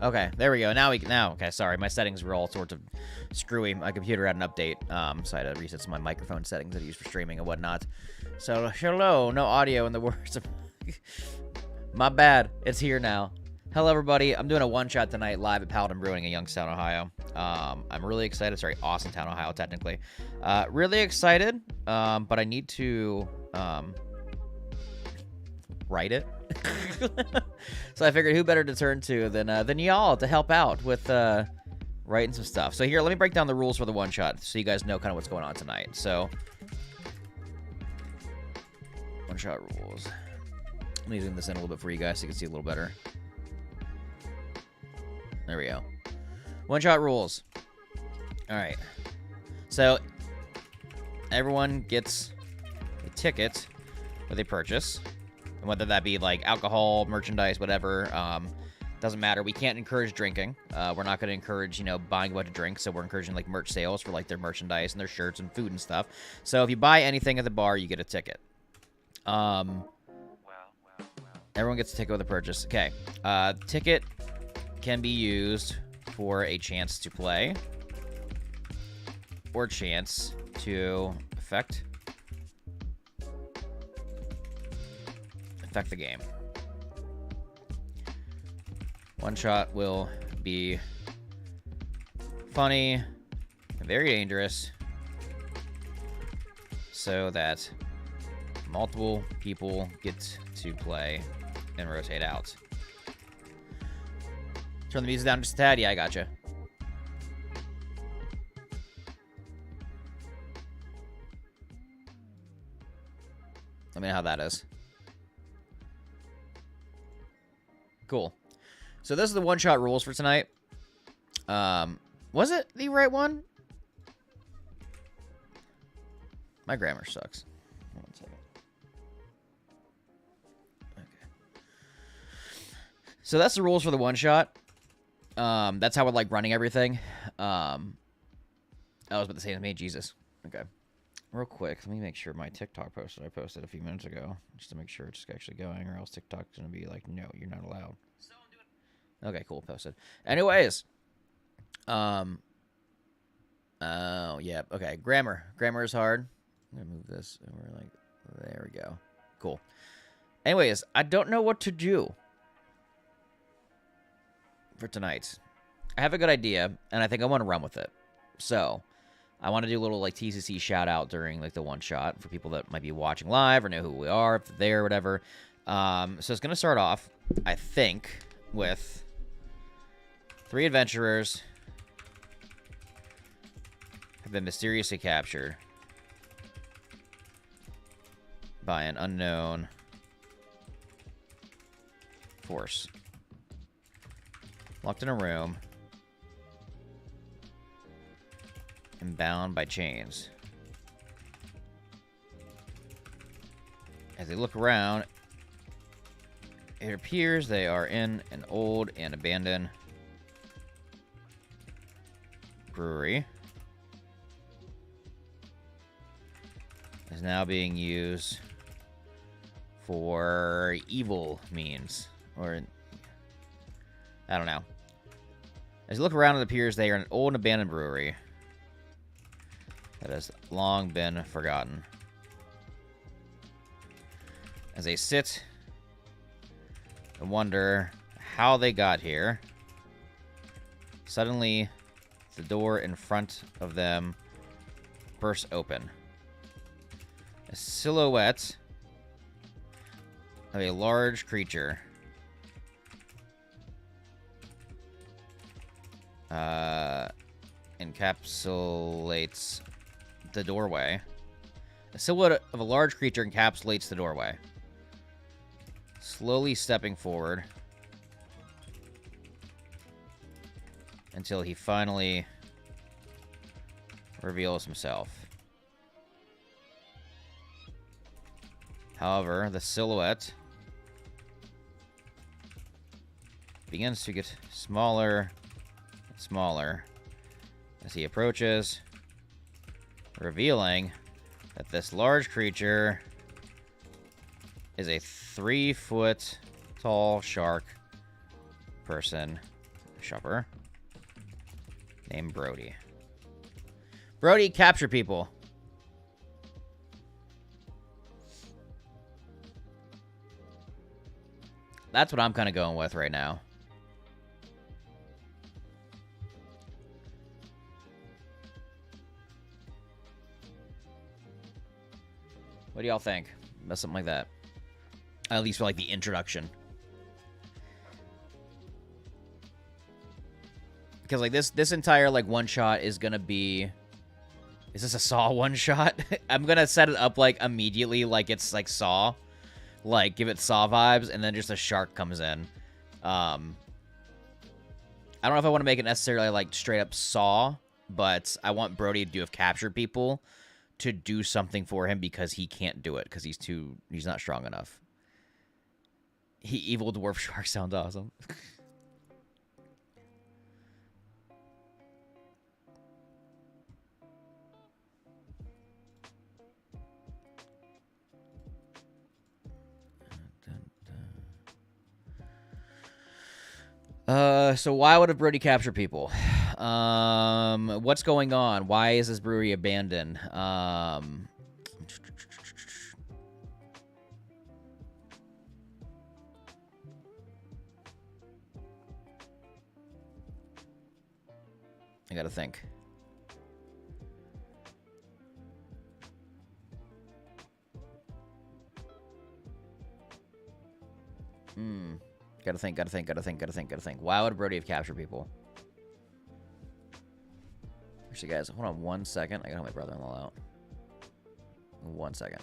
Okay, there we go. Now, okay, sorry. My settings were all sorts of screwy. My computer had an update, so I had to reset some of my microphone settings that I use for streaming and whatnot. So, hello, no audio in the words of... My bad. It's here now. Hello, everybody. I'm doing a one-shot tonight live at Paladin Brewing in Youngstown, Ohio. I'm really excited. Sorry, Austintown, Ohio, technically. Really excited, but I need to write it. So I figured who better to turn to than y'all to help out with writing some stuff. So here, let me break down the rules for the one-shot so you guys know kind of what's going on tonight. So, one-shot rules. Let me zoom this in a little bit for you guys so you can see a little better. There we go. One-shot rules. All right. So, everyone gets a ticket with a purchase. And whether that be, like, alcohol, merchandise, whatever, doesn't matter. We can't encourage drinking. We're not going to encourage, buying a bunch of drinks. So we're encouraging, like, merch sales for, like, their merchandise and their shirts and food and stuff. So if you buy anything at the bar, you get a ticket. Everyone gets a ticket with a purchase. Okay. Ticket can be used for a chance to play or chance to affect the game. One shot will be funny and very dangerous so that multiple people get to play and rotate out. Turn the music down just a tad. Yeah, I gotcha. Let me know how that is. Cool. So this is the one-shot rules for tonight. Was it the right one? My grammar sucks. One second. Okay. So that's the rules for the one-shot. That's how we're, like, running everything. I was about to say to me, Jesus. Okay. Real quick, let me make sure my TikTok post that I posted a few minutes ago, just to make sure it's actually going, or else TikTok's going to be like, no, you're not allowed. Okay, cool, posted. Anyways. Oh, yeah, okay, grammar. Grammar is hard. I'm going to move this over, like, there we go. Cool. Anyways, I don't know what to do for tonight. I have a good idea, and I think I want to run with it. So, I want to do a little, like, TCC shout-out during, like, the one-shot for people that might be watching live or know who we are, if they're there or whatever. So it's going to start off, I think, with 3 adventurers have been mysteriously captured by an unknown force. Locked in a room and bound by chains. As they look around, it appears they are in an old and abandoned brewery. Is now being used for evil means, or I don't know. As you look around, it appears they are an old and abandoned brewery that has long been forgotten. As they sit and wonder how they got here, suddenly the door in front of them bursts open. A silhouette of a large creature encapsulates the doorway. A silhouette of a large creature encapsulates the doorway, slowly stepping forward until he finally reveals himself. However, the silhouette begins to get smaller and smaller as he approaches, revealing that this large creature is a 3-foot tall shark person shopper named Brody. Brody, capture people. That's what I'm kind of going with right now. What do y'all think? About something like that. At least for like the introduction. Because like this entire like one shot is gonna be. Is this a Saw one shot? I'm gonna set it up like immediately like it's like Saw. Like give it Saw vibes, and then just a shark comes in. I don't know if I want to make it necessarily like straight up Saw, but I want Brody to have captured people to do something for him because he can't do it because he's not strong enough. Evil dwarf shark sounds awesome. So why would a Brody capture people? What's going on? Why is this brewery abandoned? I gotta think. Gotta think. Why would Brody have captured people? Actually, guys, hold on 1 second. I gotta help my brother-in-law out. 1 second.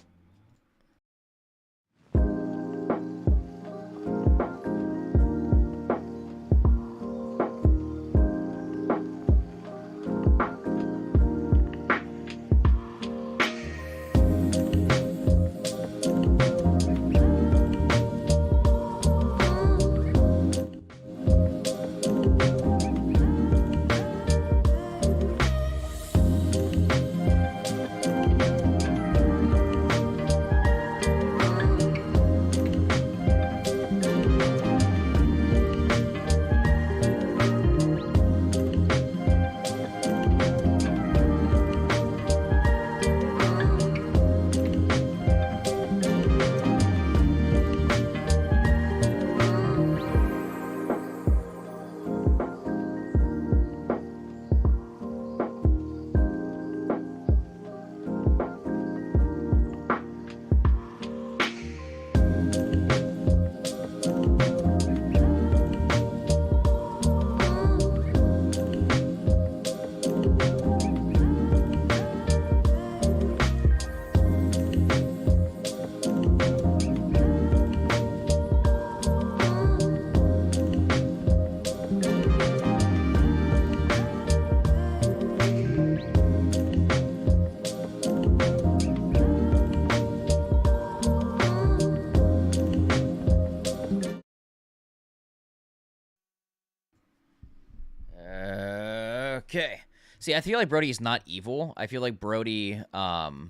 Okay. See, I feel like Brody's not evil. I feel like Brody's not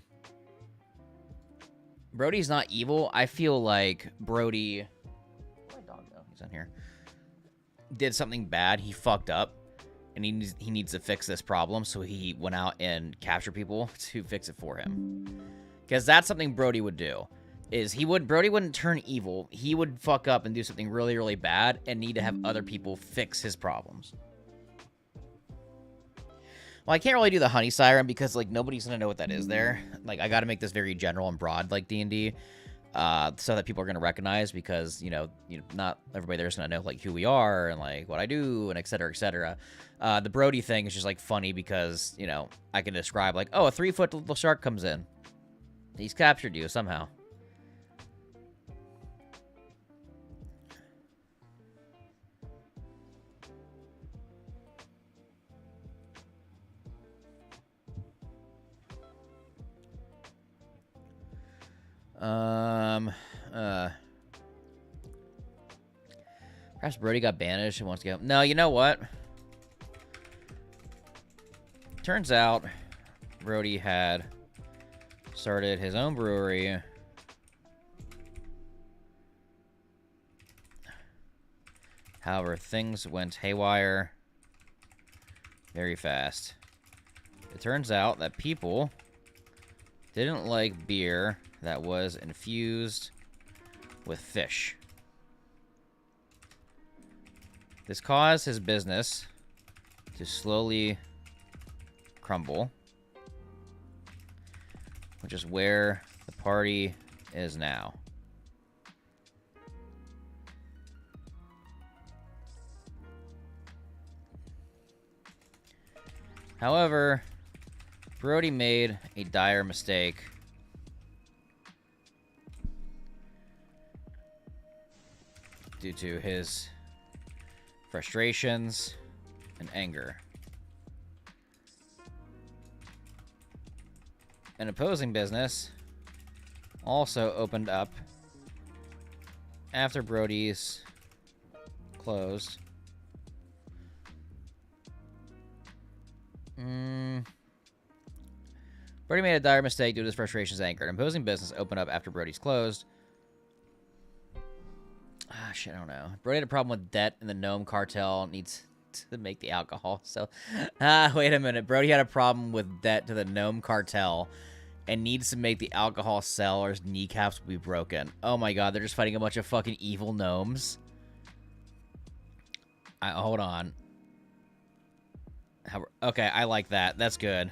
evil. I feel like Brody... Where'd my dog go? He's in here. Did something bad. He fucked up. And he needs to fix this problem. So he went out and captured people to fix it for him. Because that's something Brody would do. Brody wouldn't turn evil. He would fuck up and do something really, really bad and need to have other people fix his problems. Well, I can't really do the honey siren because, like, nobody's going to know what that is there. Like, I got to make this very general and broad, like D&D, so that people are going to recognize because, you know, not everybody there's going to know, like, who we are and, like, what I do and et cetera, et cetera. The Brody thing is just, like, funny because, you know, I can describe, like, oh, a 3-foot little shark comes in. He's captured you somehow. Perhaps Brody got banished and wants to go. No, you know what? Turns out Brody had started his own brewery. However, things went haywire very fast. It turns out that people didn't like beer that was infused with fish. This caused his business to slowly crumble, which is where the party is now. However, Brody made a dire mistake. Due to his frustrations and anger. An opposing business also opened up after Brody's closed. Brody made a dire mistake due to his frustrations and anger. An opposing business opened up after Brody's closed. Ah, shit, I don't know. Brody had a problem with debt, and the Gnome Cartel needs to make the alcohol. So, wait a minute. Brody had a problem with debt to the Gnome Cartel and needs to make the alcohol sell or his kneecaps will be broken. Oh my god, they're just fighting a bunch of fucking evil gnomes. Hold on. Okay, I like that. That's good.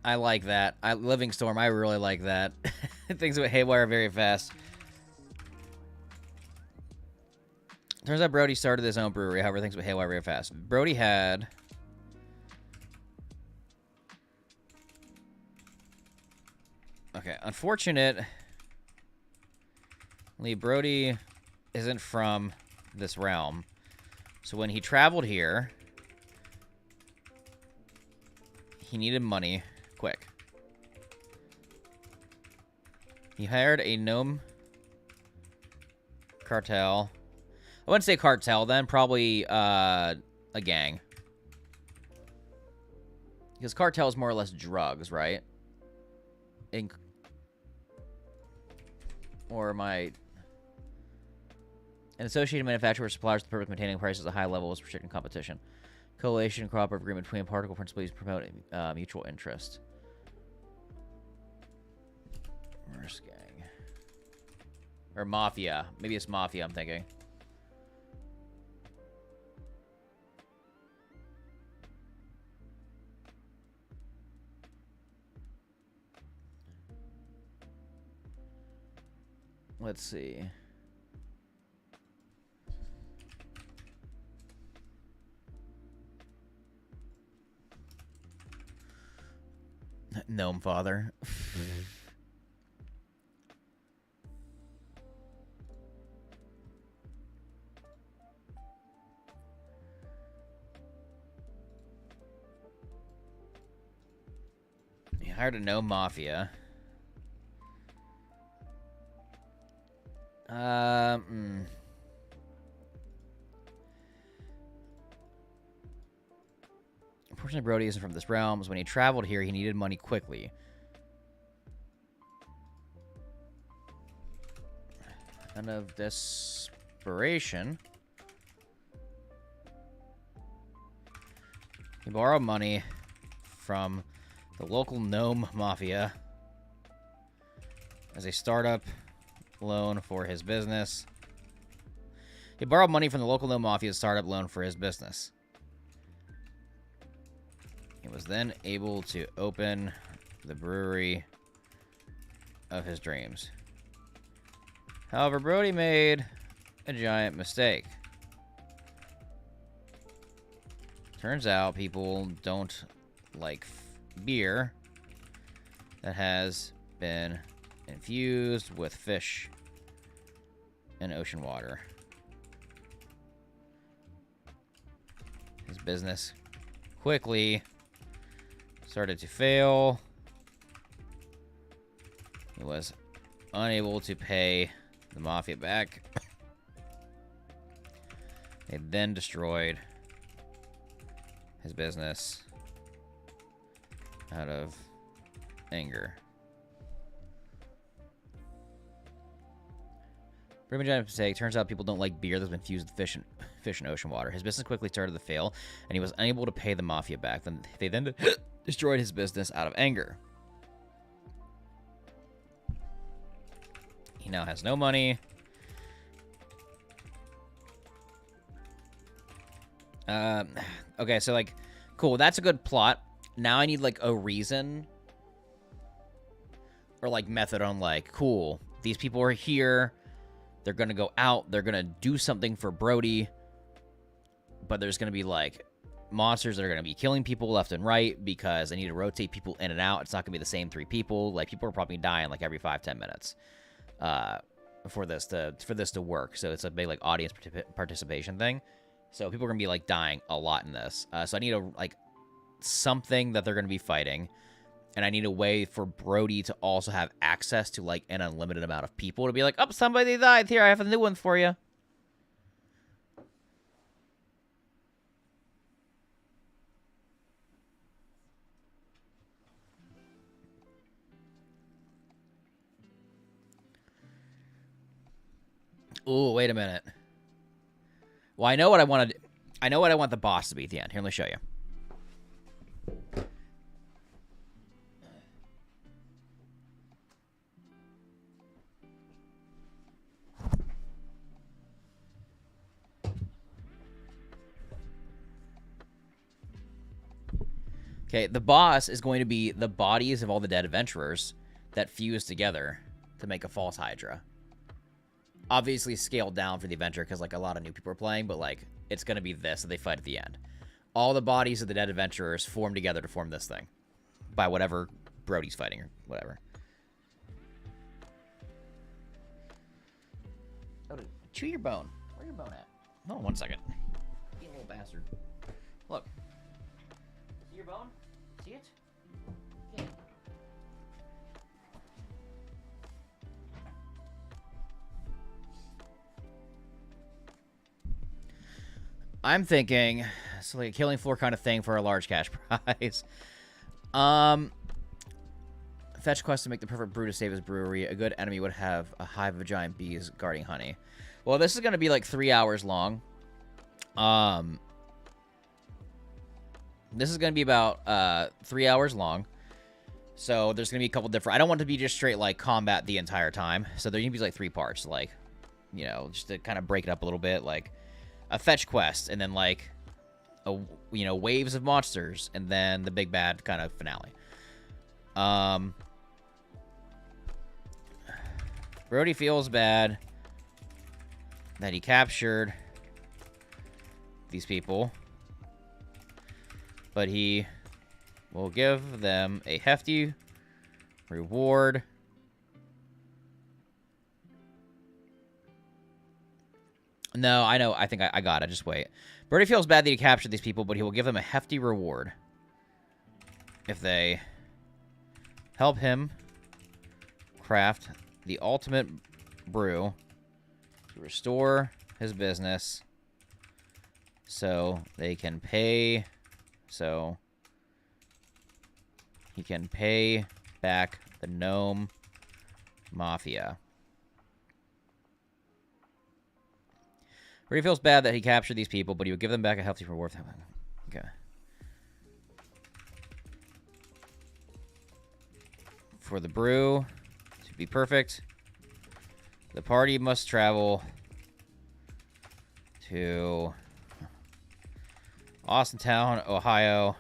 I like that. Living Storm, I really like that. Things went haywire very fast. Turns out Brody started his own brewery. However, things went haywire very fast. Brody had... Okay, unfortunately, Brody isn't from this realm. So when he traveled here, he needed money quick. He hired a gnome cartel. I wouldn't say cartel then, probably a gang. Because cartel is more or less drugs, right? An associated manufacturer suppliers the purpose of maintaining prices at a high level is restricting competition. Coalition and cooperative agreement between particle principles promote mutual interest. Where's gang? Or mafia. Maybe it's mafia, I'm thinking. Let's see. Gnome father. He hired a gnome mafia. Unfortunately, Brody isn't from this realm. So when he traveled here, he needed money quickly. And of desperation, he borrowed money from the local gnome mafia as a startup loan for his business. He borrowed money from the local gnome mafia startup loan for his business. He was then able to open the brewery of his dreams. However, Brody made a giant mistake. Turns out people don't like beer that has been infused with fish and ocean water. His business quickly started to fail. He was unable to pay the mafia back. They then destroyed his business out of anger. Pretty much a mistake. Turns out people don't like beer that's been fused with fish and ocean water. His business quickly started to fail, and he was unable to pay the mafia back. They then destroyed his business out of anger. He now has no money. Okay, so, like, cool. That's a good plot. Now I need, like, a reason or, like, method on, like, cool. These people are here. They're going to go out. They're going to do something for Brody. But there's going to be, like, monsters that are going to be killing people left and right because I need to rotate people in and out. It's not going to be the same 3 people. Like, people are probably dying, like, every 5-10 minutes for this to work. So it's a big, like, audience participation thing. So people are going to be, like, dying a lot in this. So I need, something that they're going to be fighting. And I need a way for Brody to also have access to, like, an unlimited amount of people to be like, oh, somebody died. Here, I have a new one for you. Ooh, wait a minute. Well, I know what I want to... I know what I want the boss to be at the end. Here, let me show you. Okay, the boss is going to be the bodies of all the dead adventurers that fuse together to make a false Hydra. Obviously scaled down for the adventure because, like, a lot of new people are playing, but, like, it's going to be this that they fight at the end. All the bodies of the dead adventurers form together to form this thing by whatever Brody's fighting or whatever. Oh, chew your bone. Where's your bone at? Hold on 1 second. You little bastard. Look. See your bone? See it? Okay. I'm thinking it's like a killing floor kind of thing for a large cash prize. Fetch quest to make the perfect brew to save his brewery. A good enemy would have a hive of giant bees guarding honey. Well, this is going to be like 3 hours long. This is going to be about 3 hours long. So there's going to be a couple different... I don't want it to be just straight, like, combat the entire time. So there going to be, like, 3 parts. Like, you know, just to kind of break it up a little bit. Like, a fetch quest. And then, like, waves of monsters. And then the big bad kind of finale. Brody feels bad that he captured these people. But he will give them a hefty reward. No, I know. I think I got it. Just wait. Brody feels bad that he captured these people, but he will give them a hefty reward if they help him craft the ultimate brew to restore his business so they can pay... So he can pay back the Gnome Mafia. Brady feels bad that he captured these people, but he would give them back a hefty reward. Okay. For the brew to be perfect, the party must travel to Austintown, Ohio.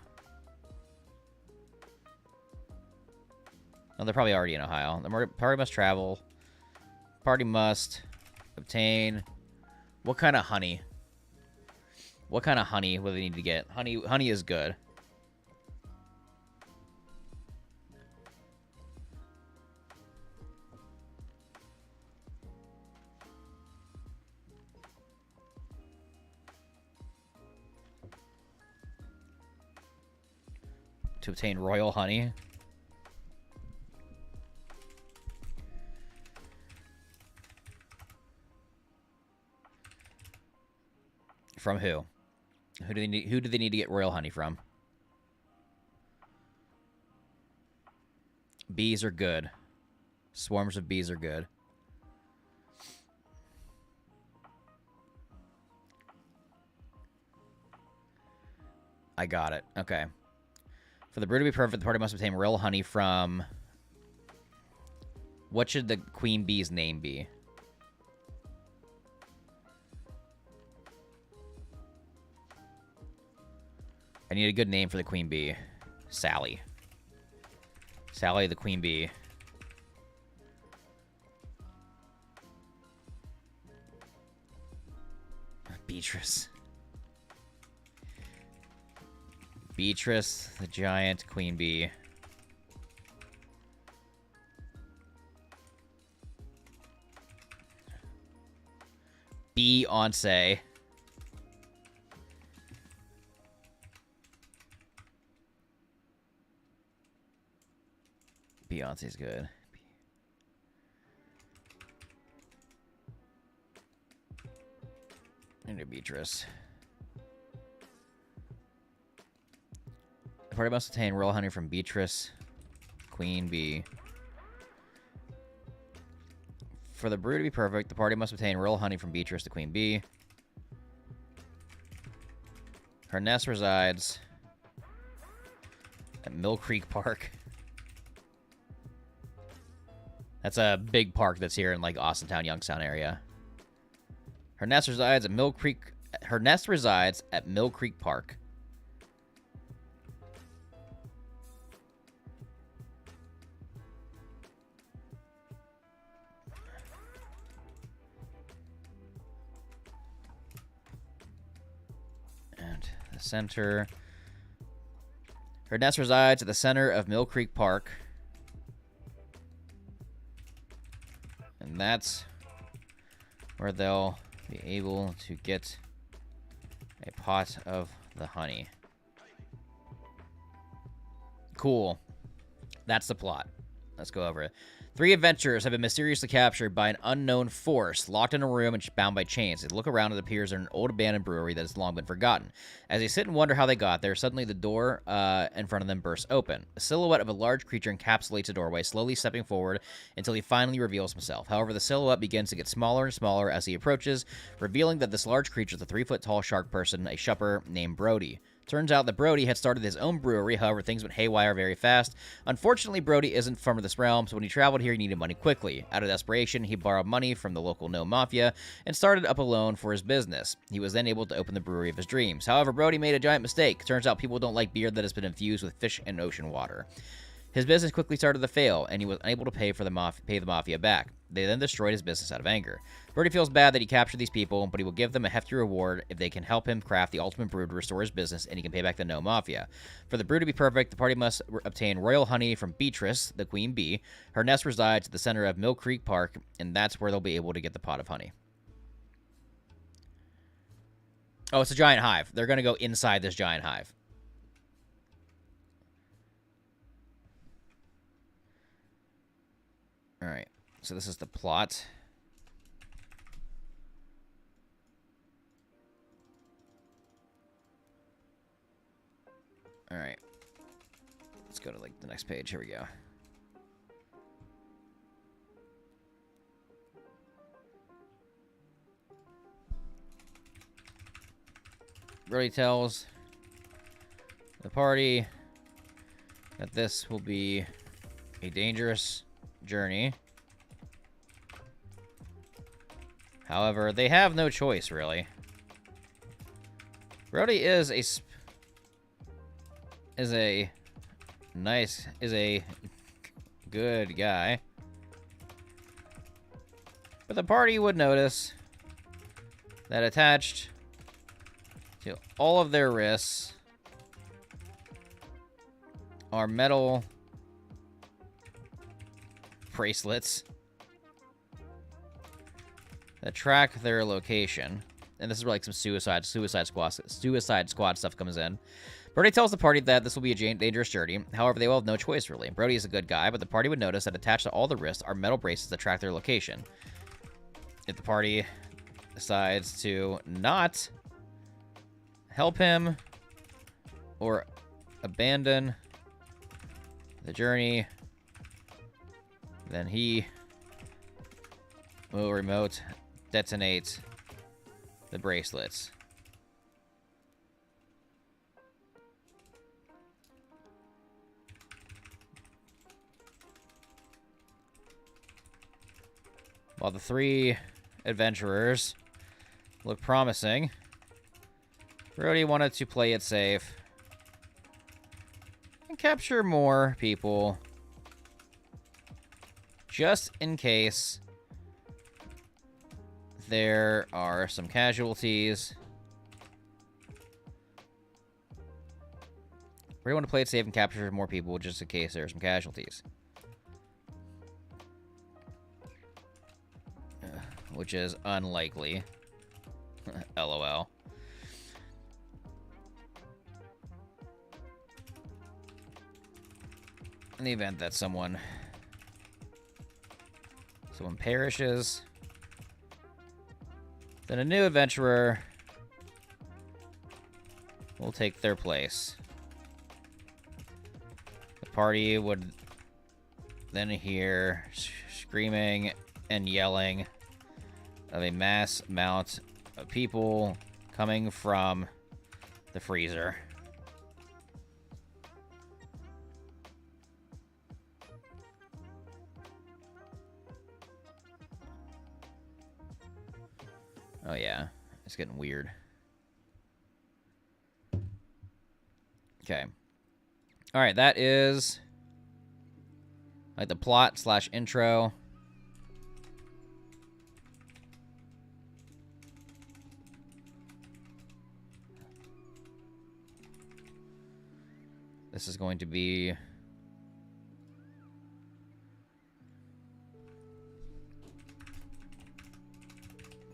No, they're probably already in Ohio. The party must travel. Party must obtain... What kind of honey? What kind of honey will they need to get? Honey is good. To obtain royal honey. From who? Who do they need to get royal honey from? Bees are good. Swarms of bees are good. I got it. Okay. For the brew to be perfect, the party must obtain royal honey from... What should the queen bee's name be? I need a good name for the queen bee. Sally. Sally the queen bee. Beatrice. Beatrice, the giant queen bee. Beyonce. Beyonce's good. And Beatrice. The party must obtain royal honey from Beatrice, queen bee. For the brew to be perfect, the party must obtain royal honey from Beatrice, the queen bee. Her nest resides at Mill Creek Park. That's a big park that's here in like Austintown, Youngstown area. Her nest resides at Mill Creek. Her nest resides at Mill Creek Park. And the center. Her nest resides at the center of Mill Creek Park. And that's where they'll be able to get a pot of the honey. Cool. That's the plot. Let's go over it. 3 adventurers have been mysteriously captured by an unknown force, locked in a room and bound by chains. They look around and it appears they're in an old abandoned brewery that has long been forgotten. As they sit and wonder how they got there, suddenly the door in front of them bursts open. A silhouette of a large creature encapsulates the doorway, slowly stepping forward until he finally reveals himself. However, the silhouette begins to get smaller and smaller as he approaches, revealing that this large creature is a 3-foot-tall shark person, a shupper named Brody. Turns out that Brody had started his own brewery, however, things went haywire very fast. Unfortunately, Brody isn't from this realm, so when he traveled here, he needed money quickly. Out of desperation, he borrowed money from the local gnome mafia and started up a loan for his business. He was then able to open the brewery of his dreams. However, Brody made a giant mistake. Turns out people don't like beer that has been infused with fish and ocean water. His business quickly started to fail, and he was unable to pay the mafia back. They then destroyed his business out of anger. Brody feels bad that he captured these people, but he will give them a hefty reward if they can help him craft the ultimate brew to restore his business, and he can pay back the gnome mafia. For the brew to be perfect, the party must obtain royal honey from Beatrice, the queen bee. Her nest resides at the center of Mill Creek Park, and that's where they'll be able to get the pot of honey. Oh, it's a giant hive. They're going to go inside this giant hive. All right, so this is the plot. All right, let's go to like the next page. Here we go. Brody tells the party that this will be a dangerous journey. However, they have no choice, really. Brody is a good guy. But the party would notice that attached to all of their wrists are metal bracelets that track their location. And this is where like some suicide squad stuff comes in. Brody tells the party that this will be a dangerous journey. However, they will have no choice, really. Brody is a good guy, but the party would notice that attached to all the wrists are metal bracelets that track their location. If the party decides to not help him or abandon the journey, then he will remote detonate the bracelets. While the 3 adventurers look promising, Brody wanted to play it safe and capture more people just in case there are some casualties. We want to play it safe and capture more people just in case there are some casualties. Which is unlikely. LOL. In the event that someone perishes, then a new adventurer will take their place. The party would then hear screaming and yelling of a mass amount of people coming from the freezer. Oh yeah, it's getting weird. Okay. All right, that is like the plot / intro. This is going to be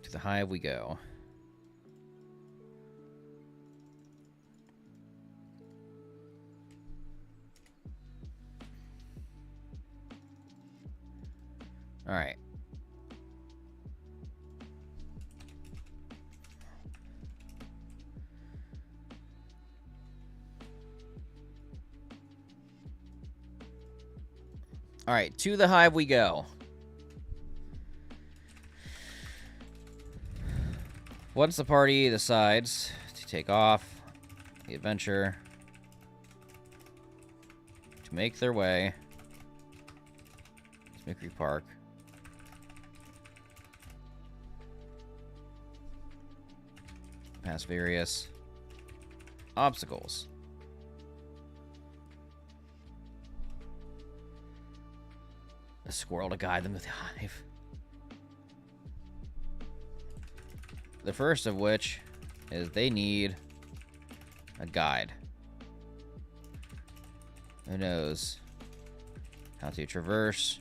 to the hive we go. All right. All right, to the hive we go. Once the party decides to take off the adventure to make their way to Mickery Park, past various obstacles. A squirrel to guide them to the hive. The first of which is they need a guide who knows how to traverse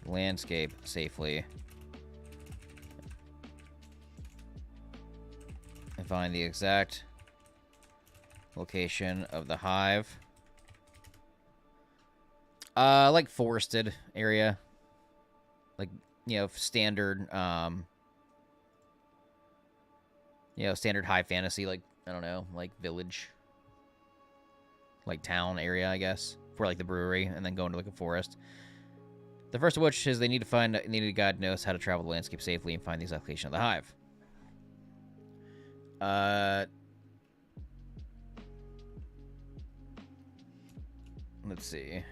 the landscape safely and find the exact location of the hive. Like forested area. Like, standard, standard high fantasy, like, I don't know, like village. Like town area, I guess. For like the brewery, and then go into like a forest. The first of which is they need a guide who knows how to travel the landscape safely and find the exact location of the hive. Let's see.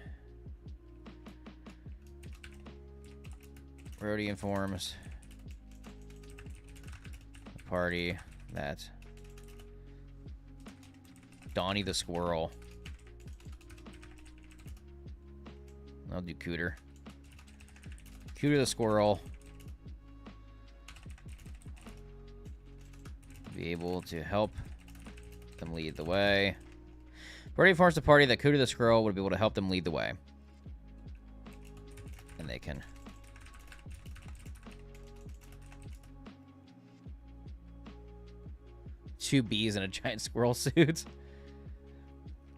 Brody informs the party that Donnie the Squirrel. I'll do Cooter. Cooter the Squirrel be able to help them lead the way. Brody informs the party that Cooter the Squirrel would be able to help them lead the way. And they can two bees in a giant squirrel suit.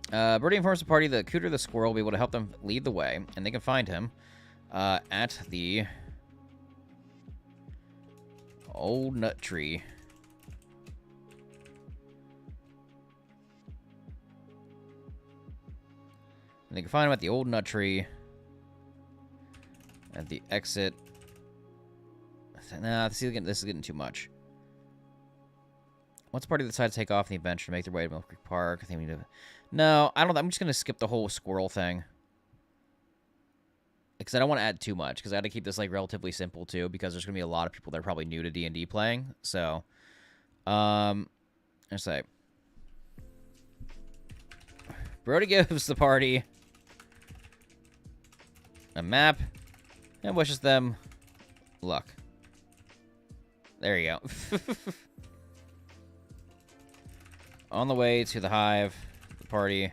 Brody informs the party that Cooter the Squirrel will be able to help them lead the way, and they can find him at the old nut tree. And they can find him at the old nut tree at the exit. Nah, this is getting too much. Once the party decides to take off on the adventure to make their way to Mickery Park, I think we need to... No, I don't... I'm just going to skip the whole squirrel thing. because I don't want to add too much, because I got to keep this like relatively simple too, because there's gonna be a lot of people that are probably new to D&D playing. So, let's say Brody gives the party a map and wishes them luck. There you go. On the way to the hive, the party.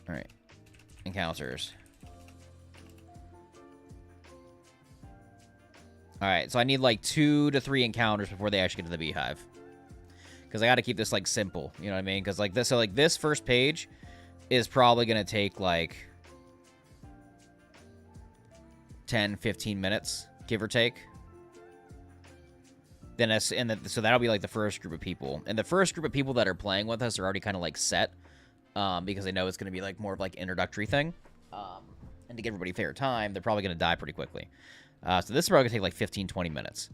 Alright. Encounters. Alright, so I need like 2 to 3 encounters before they actually get to the beehive. Because I gotta keep this like simple, you know what I mean? Because like this, so like this first page is probably gonna take like 10, 15 minutes, give or take. Then so that'll be like the first group of people. And the first group of people that are playing with us are already kind of like set. Because they know it's going to be like more of like introductory thing. And to give everybody fair time, they're probably going to die pretty quickly. So this is probably going to take like 15, 20 minutes.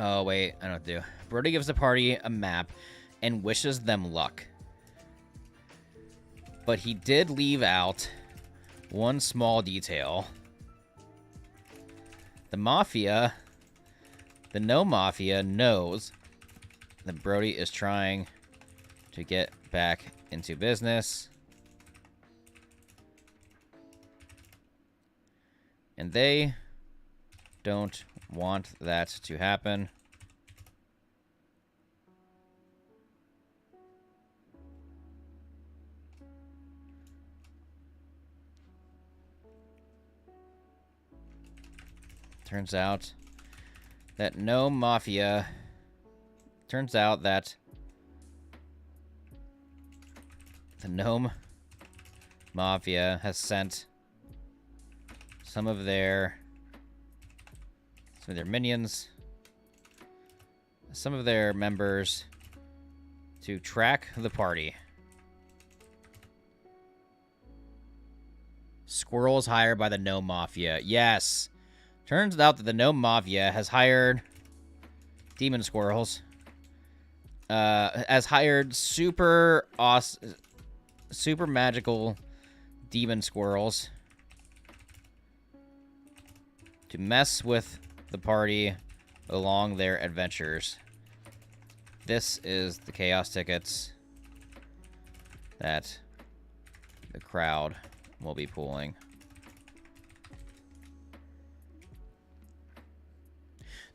Oh, wait. I don't know what to do. Brody gives the party a map and wishes them luck. But he did leave out one small detail. The Mafia, the No Mafia, knows that Brody is trying to get back into business. And they don't want that to happen. Turns out that No Mafia... Turns out that the Gnome Mafia has sent some of their minions, some of their members to track the party. Squirrels hired by the Gnome Mafia. Yes. Turns out that the Gnome Mafia has hired demon squirrels. Has hired super awesome, super magical demon squirrels to mess with the party along their adventures. This is the chaos tickets that the crowd will be pulling.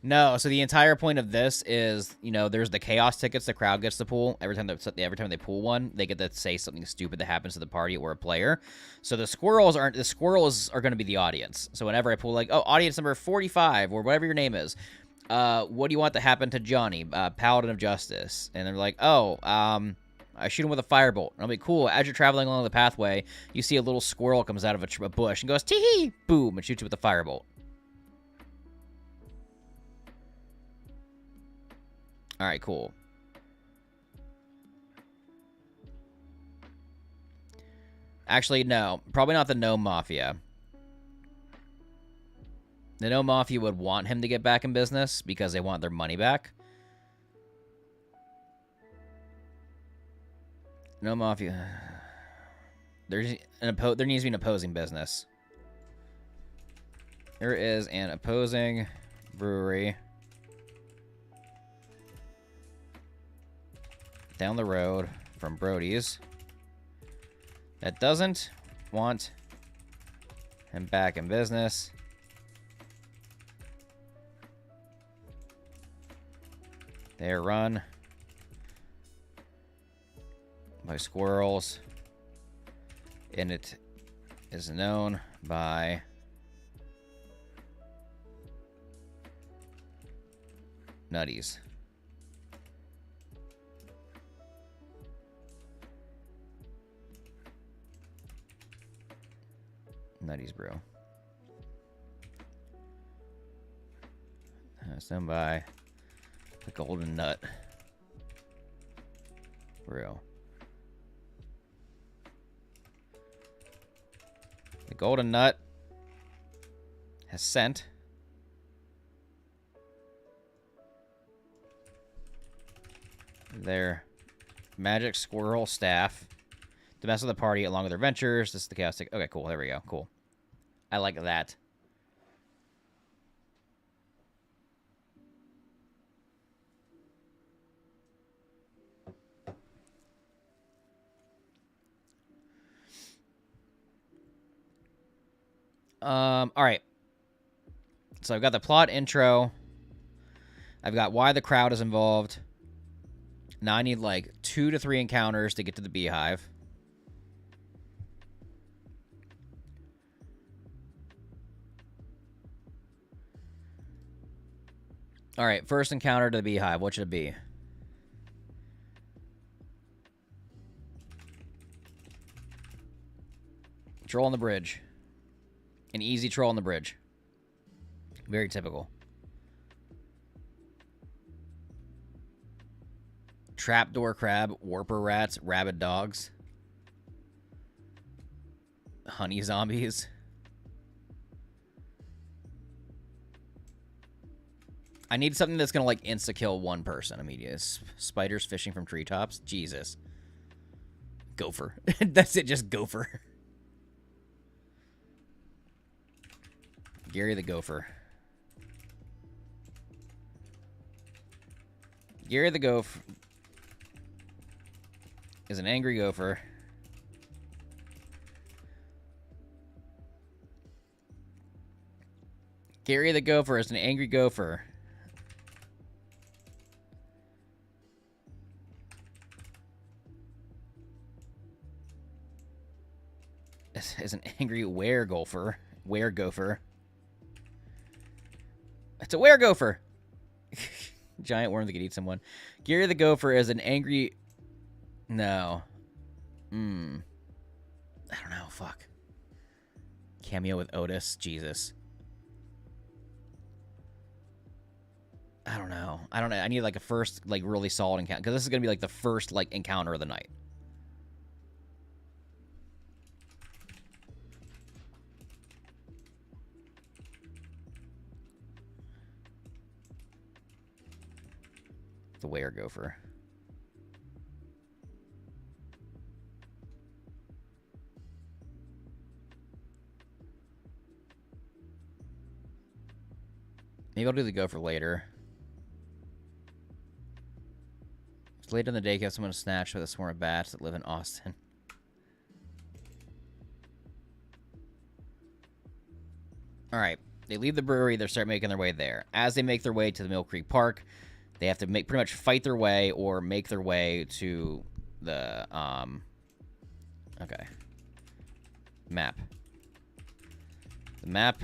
No, so the entire point of this is, you know, there's the chaos tickets the crowd gets to pull. Every time they pull one, they get to say something stupid that happens to the party or a player. So the squirrels are going to be the audience. So whenever I pull like, oh, audience number 45 or whatever your name is, what do you want to happen to Johnny, Paladin of Justice? And they're like, oh, I shoot him with a firebolt. And I'll be cool. As you're traveling along the pathway, you see a little squirrel comes out of a bush and goes, tee-hee, boom, and shoots you with a firebolt. All right, cool. Actually, no. Probably not the Gnome Mafia. The Gnome Mafia would want him to get back in business because they want their money back. Gnome Mafia. There needs to be an opposing business. There is an opposing brewery down the road from Brody's that doesn't want him back in business. They are run by squirrels, and it is known by nutties. Nutties, bro. Stand by. The golden nut. For real. The golden nut has sent their magic squirrel staff to mess with the party along with their ventures. This is the chaos stick. Okay, cool. There we go. Cool. I like that. All right. So I've got the plot intro. I've got why the crowd is involved. Now I need like 2 to 3 encounters to get to the beehive. All right, first encounter to the beehive. What should it be? Troll on the bridge. An easy troll on the bridge. Very typical. Trapdoor crab, warper rats, rabid dogs. Honey zombies. I need something that's going to, like, insta-kill one person immediately. Spiders fishing from treetops. Jesus. Gopher. That's it, just gopher. Gary the Gopher. Gary the Gopher is an angry gopher. Gary the Gopher is an angry gopher. Is an angry were-gopher. Were-gopher. It's a were-gopher. Giant worm that could eat someone. Gary the Gopher is an angry... No. I don't know. Fuck. Cameo with Otis. Jesus. I don't know. I need like a first, like, really solid encounter. Because this is going to be like the first, like, encounter of the night. The were-gopher. Maybe I'll do the gopher later. It's late in the day, you have someone to snatch with a swarm of bats that live in Austin. Alright. They leave the brewery, they start making their way there. As they make their way to the Mill Creek Park, they have to pretty much fight their way or make their way to the, okay. Map. The map.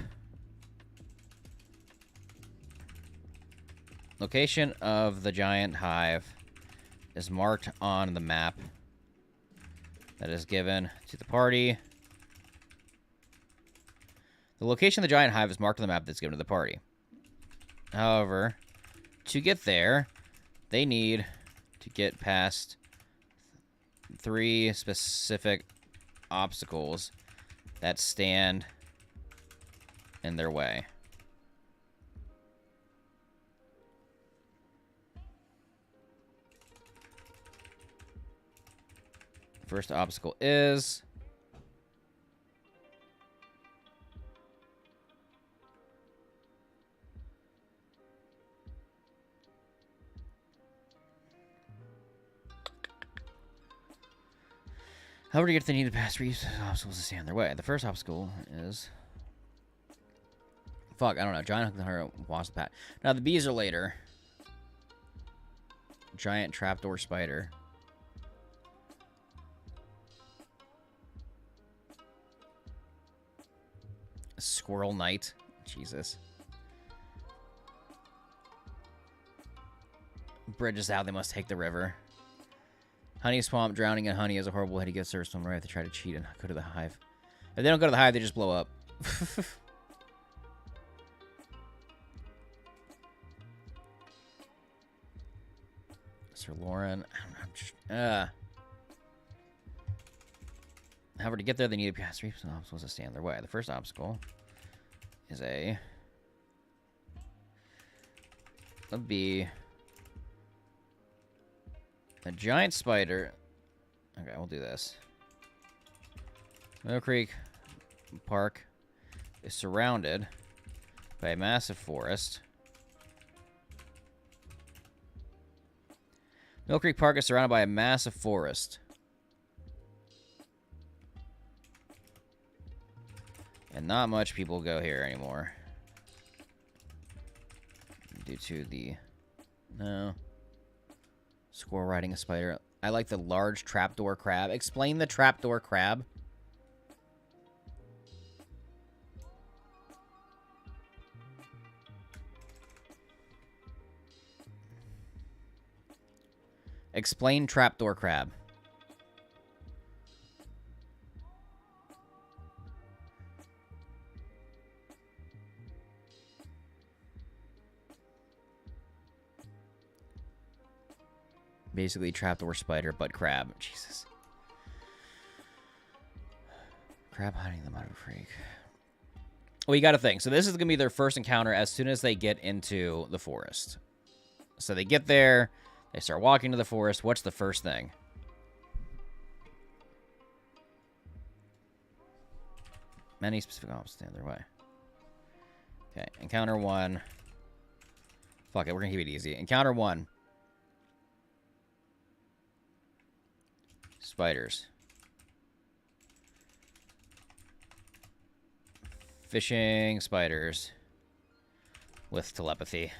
Location of the giant hive is marked on the map that is given to the party. The location of the giant hive is marked on the map that's given to the party. However, to get there, they need to get past 3 specific obstacles that stand in their way. First obstacle is... However, to get to the needed past 3 obstacles to stand in their way. The first obstacle is... Fuck, I don't know. Giant hook the hunter wasp pat. Now, the bees are later. Giant trapdoor spider. Squirrel Knight. Jesus. Bridge is out. They must take the river. Honey Swamp. Drowning in honey is a horrible way to get service to them. Right, they try to cheat and go to the hive. If they don't go to the hive, they just blow up. Sir Lauren. I'm just, however, to get there, they need to pass 3 obstacles to stand in their way. The first obstacle is would be a giant spider. Okay, we'll do this. Mill Creek Park is surrounded by a massive forest. Mill Creek Park is surrounded by a massive forest. And not much people go here anymore. Due to the... No. Squirrel riding a spider. I like the large trapdoor crab. Explain the trapdoor crab. Explain trapdoor crab. Basically, trapdoor spider, but crab. Jesus. Crab hiding in the mud freak. Well, you got to think. So this is going to be their first encounter as soon as they get into the forest. So they get there. They start walking to the forest. What's the first thing? Many specific obstacles stand their way. Okay, encounter 1. Fuck it, we're going to keep it easy. Encounter 1. Spiders. Fishing spiders with telepathy.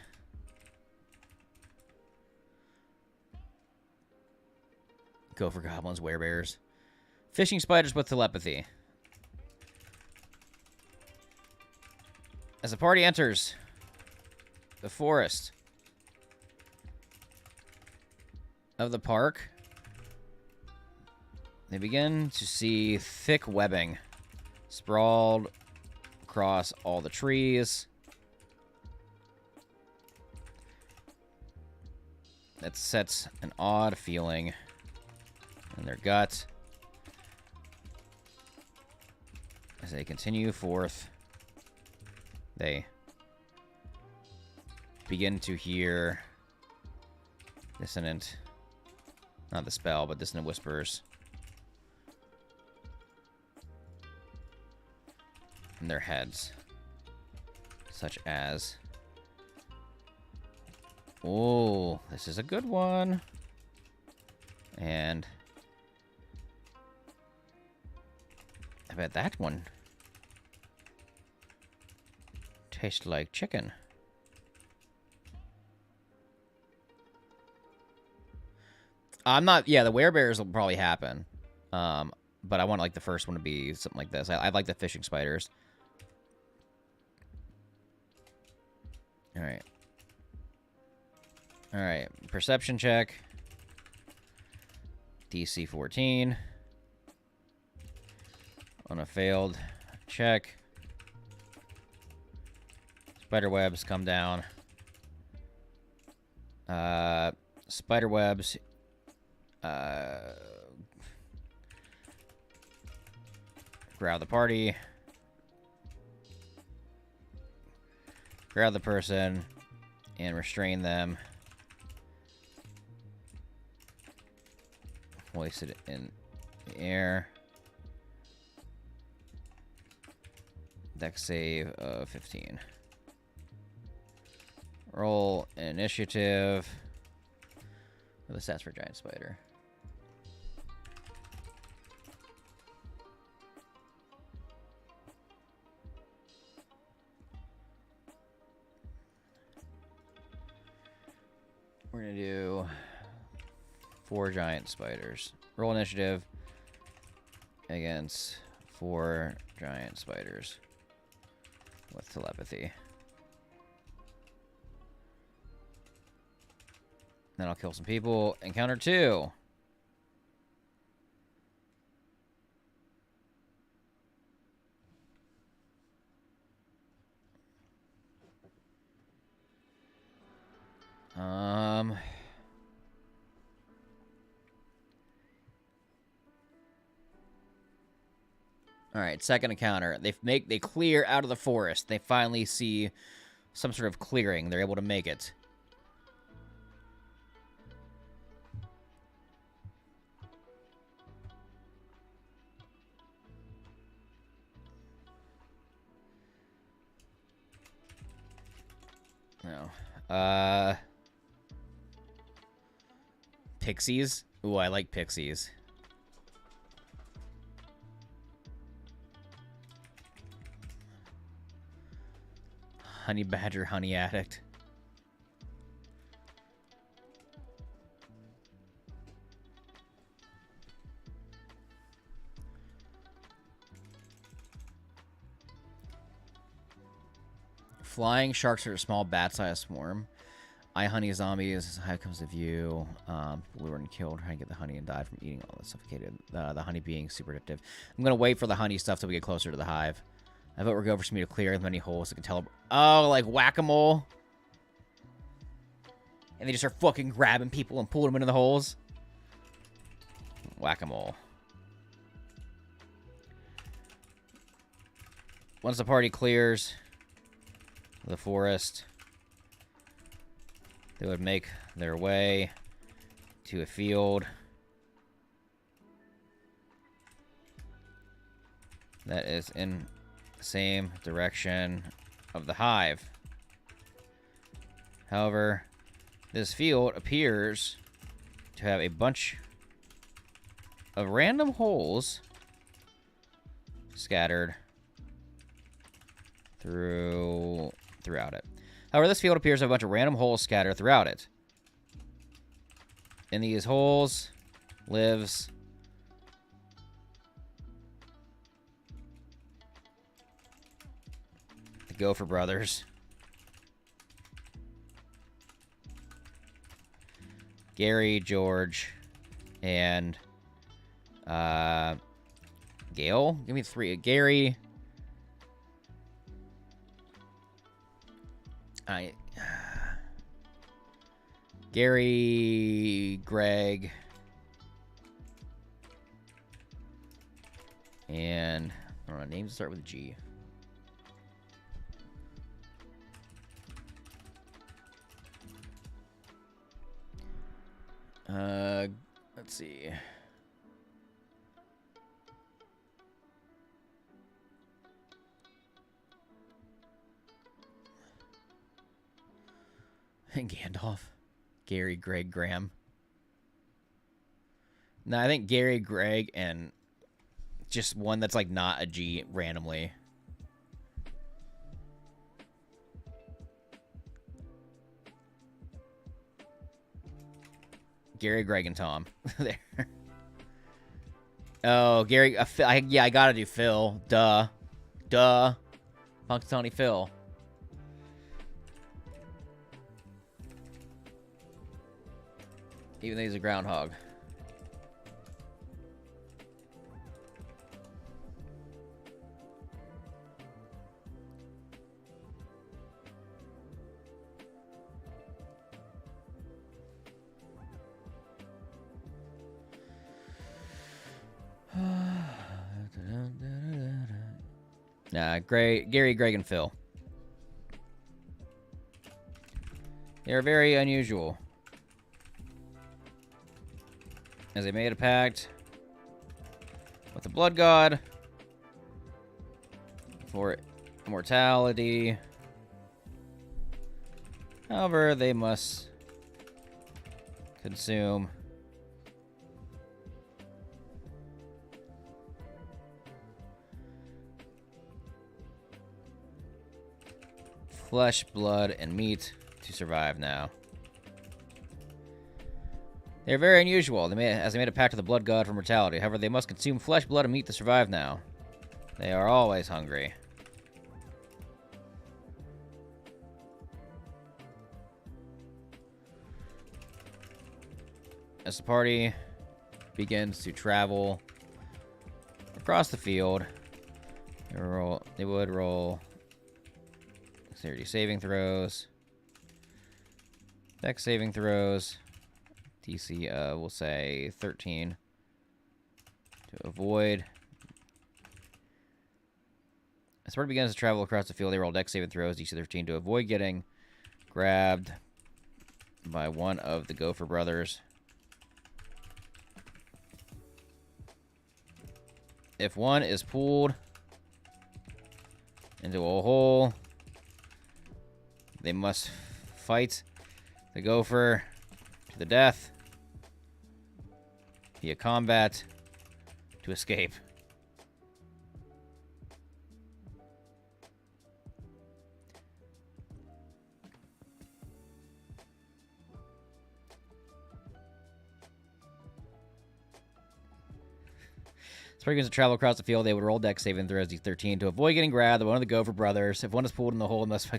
Go for goblins, werebears. Fishing spiders with telepathy. As the party enters the forest of the park, they begin to see thick webbing sprawled across all the trees. That sets an odd feeling in their gut as they continue forth. They begin to hear dissonant, not the spell, but dissonant whispers in their heads, such as, "Oh, this is a good one," and I bet that one tastes like chicken. I'm not... Yeah, the werebears will probably happen. But I want, like, the first one to be something like this. I like the fishing spiders. Alright. Alright. Perception check. DC 14. On a failed check. Spider webs come down. Spider webs. Grab the party. Grab the person. And restrain them. Hoist it in the air. Dex save of 15. Roll initiative. What are the stats for giant spider? We're gonna do 4 giant spiders. Roll initiative against 4 giant spiders with telepathy. Then I'll kill some people. Encounter 2. All right, second encounter. They clear out of the forest. They finally see some sort of clearing. They're able to make it. No. Pixies? Ooh, I like pixies. Honey badger, honey addict. Flying sharks are a small bat-sized swarm. Eye honey zombies. Hive comes to view. Lured and killed. Trying to get the honey and died from eating all the suffocated. The honey being super addictive. I'm gonna wait for the honey stuff till we get closer to the hive. I vote we're going for me to clear as many holes as I can tell. Oh, like whack-a-mole. And they just start fucking grabbing people and pulling them into the holes. Whack-a-mole. Once the party clears the forest, they would make their way to a field that is in the same direction of the hive. However, this field appears to have a bunch of random holes scattered throughout it. However, this field appears to have a bunch of random holes scattered throughout it. In these holes lives the Gopher brothers. Gary, George, and Gail. Give me three. Gary. Gary, Greg, and I don't know, names start with a G. Let's see. Gandalf. Gary, Greg, Graham. No, I think Gary, Greg, and just one that's like not a G randomly. Gary, Greg, and Tom. There. Oh, Gary. Yeah, I gotta do Phil. Duh. Punxsutawney Phil. Even though he's a groundhog. Nah, Gary, Greg, and Phil. They are very unusual, as they made a pact with the Blood God for immortality. However, they must consume flesh, blood, and meat to survive now. They're very unusual, as they made a pact with the Blood God for mortality. However, they must consume flesh, blood, and meat to survive now. They are always hungry. As the party begins to travel across the field, they would roll dexterity saving throws, dex saving throws, DC, we'll say 13, to avoid As bird begins to travel across the field, they roll dex saving throws DC 13 to avoid getting grabbed by one of the Gopher brothers. If one is pulled into a hole, they must fight the Gopher to the death via combat to escape. Spriggans to travel across the field, they would roll dex saving throws D13 to avoid getting grabbed by one of the Gopher brothers. If one is pulled in the hole, it must...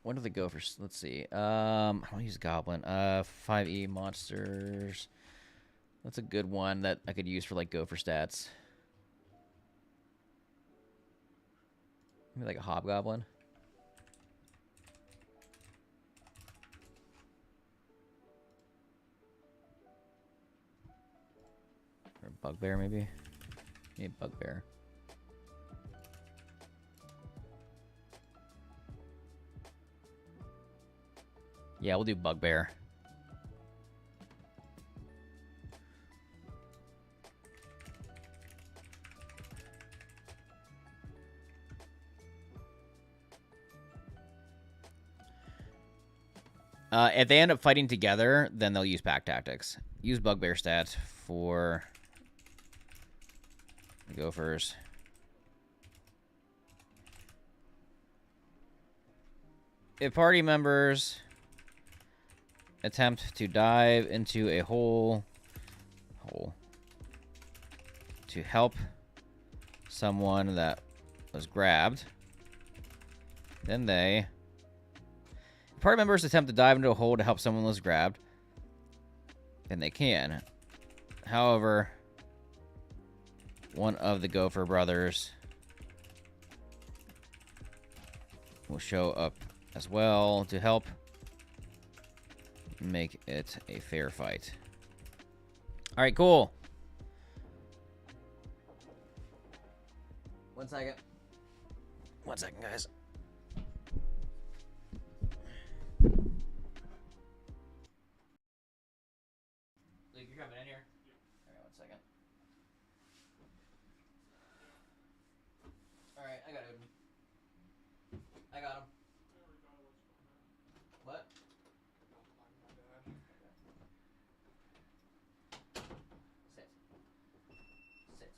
What are the Gophers? Let's see. I want to use Goblin. 5e monsters. That's a good one that I could use for, like, Gopher stats. Maybe like a Hobgoblin. Or a Bugbear, maybe? Maybe Bugbear. Yeah, we'll do Bugbear. If they end up fighting together, then they'll use pack tactics. Use Bugbear stats for the Gophers. If party members attempt to dive into a hole to help someone that was grabbed, then they... Party members attempt to dive into a hole to help someone was grabbed, then they can. However, one of the Gopher brothers will show up as well to help make it a fair fight. All right, cool. 1 second. 1 second, guys. Luke, you're coming in here? All right, 1 second. All right, I got Odin. I got him. What? Sit. Sit.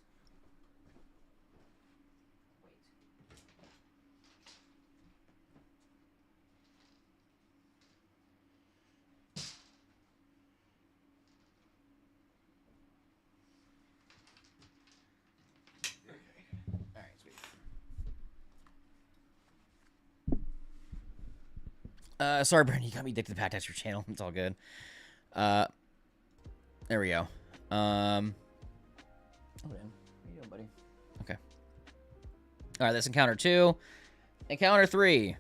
Wait. All right, sweet. Sorry, Brandon, you got me addicted to the Pack Texture channel. It's all good. There we go. Odin, what are you doing, buddy? Okay. All right, that's encounter 2. Encounter 3.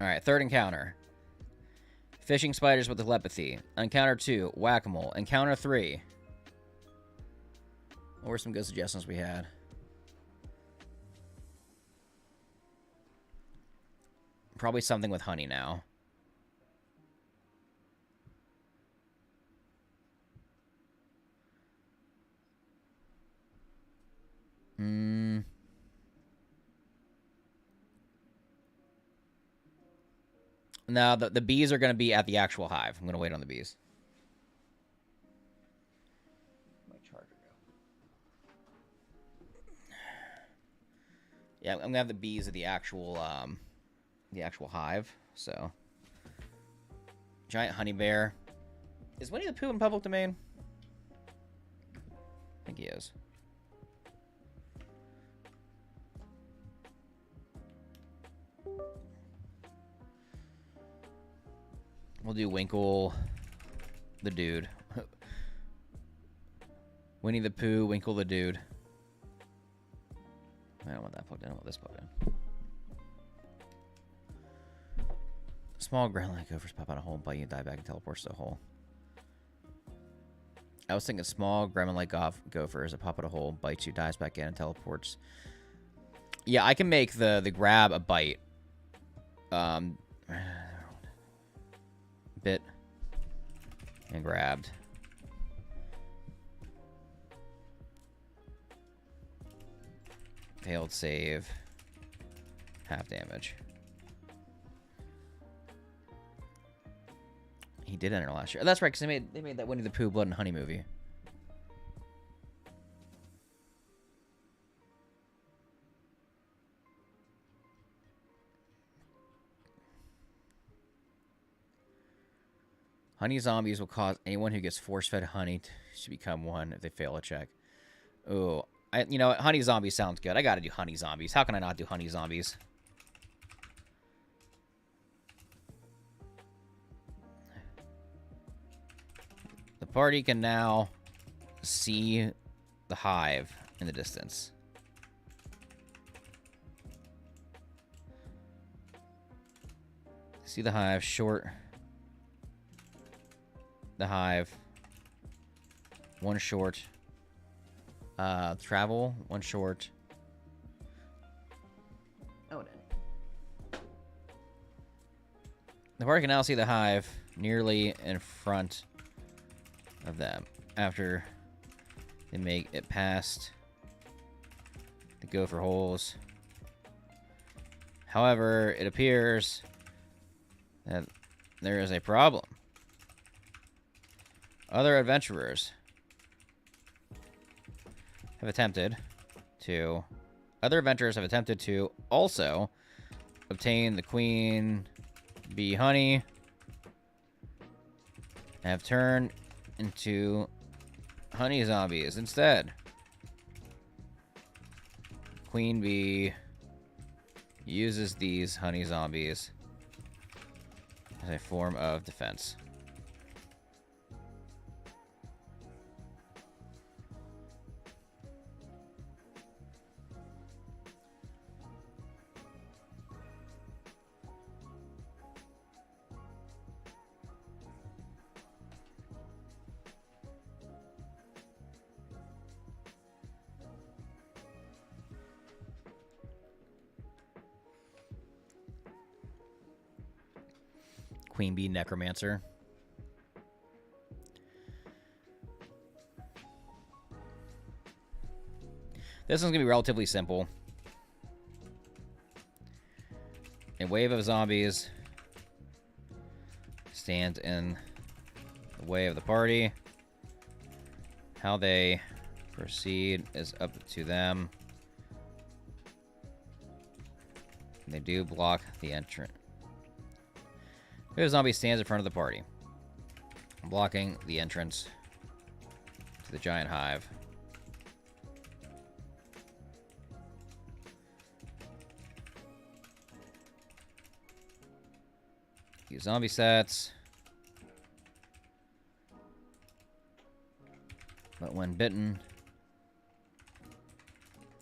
All right, third encounter. Fishing spiders with telepathy. Encounter 2, whack-a-mole. Encounter 3. What were some good suggestions we had? Probably something with honey now. No, the bees are going to be at the actual hive. I'm going to wait on the bees. My charger go. Yeah, I'm going to have the bees at the actual hive. So, giant honey bear. Is Winnie the Pooh in public domain? I think he is. We'll do Winkle the Dude. Winnie the Pooh, Winkle the Dude. I don't want that plugged in. I want this plugged in. Small ground-like gophers pop out a hole, bite you, die back, and teleports to a hole. I was thinking small gremlin-like gophers that pop out a hole, bites you, dives back in, and teleports. Yeah, I can make the grab a bite. Bit and grabbed. Failed save. Half damage. He did enter last year. Oh, that's right, because they made that Winnie the Pooh Blood and Honey movie. Honey zombies will cause anyone who gets force-fed honey to become one if they fail a check. Oh, you know what? Honey zombies sounds good. I gotta do honey zombies. How can I not do honey zombies? The party can now see the hive in the distance. See the hive, short. The hive. One short. Travel, one short. Oh, no. The party can now see the hive nearly in front of them after they make it past the gopher holes. However, it appears that there is a problem. Other adventurers have attempted to also obtain the queen bee honey and have turned into honey zombies instead. Queen bee uses these honey zombies as a form of defense. Queen bee necromancer. This one's gonna be relatively simple. A wave of zombies stands in the way of the party. How they proceed is up to them. They do block the entrance. A zombie stands in front of the party, blocking the entrance to the giant hive. Use zombie sets. But when bitten,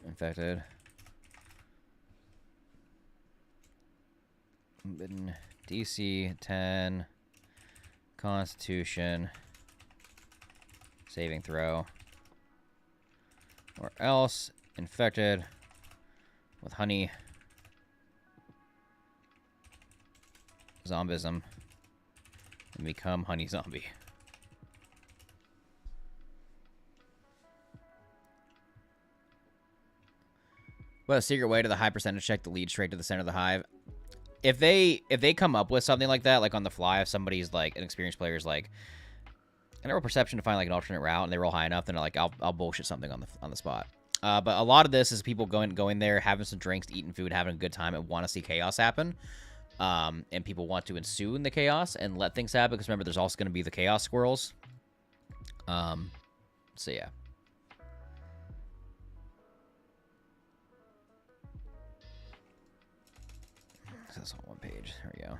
infected, bitten, DC 10, Constitution, saving throw, or else infected with honey zombism and become honey zombie. What a secret way to the high percentage check to lead straight to the center of the hive. If they come up with something like that, like on the fly, if somebody's like an experienced player is like, I never perception to find like an alternate route, and they roll high enough, then like I'll bullshit something on the spot. But a lot of this is people going there, having some drinks, eating food, having a good time, and want to see chaos happen. And people want to ensue in the chaos and let things happen, because remember, there's also going to be the chaos squirrels. So yeah. That's on one page. There we go.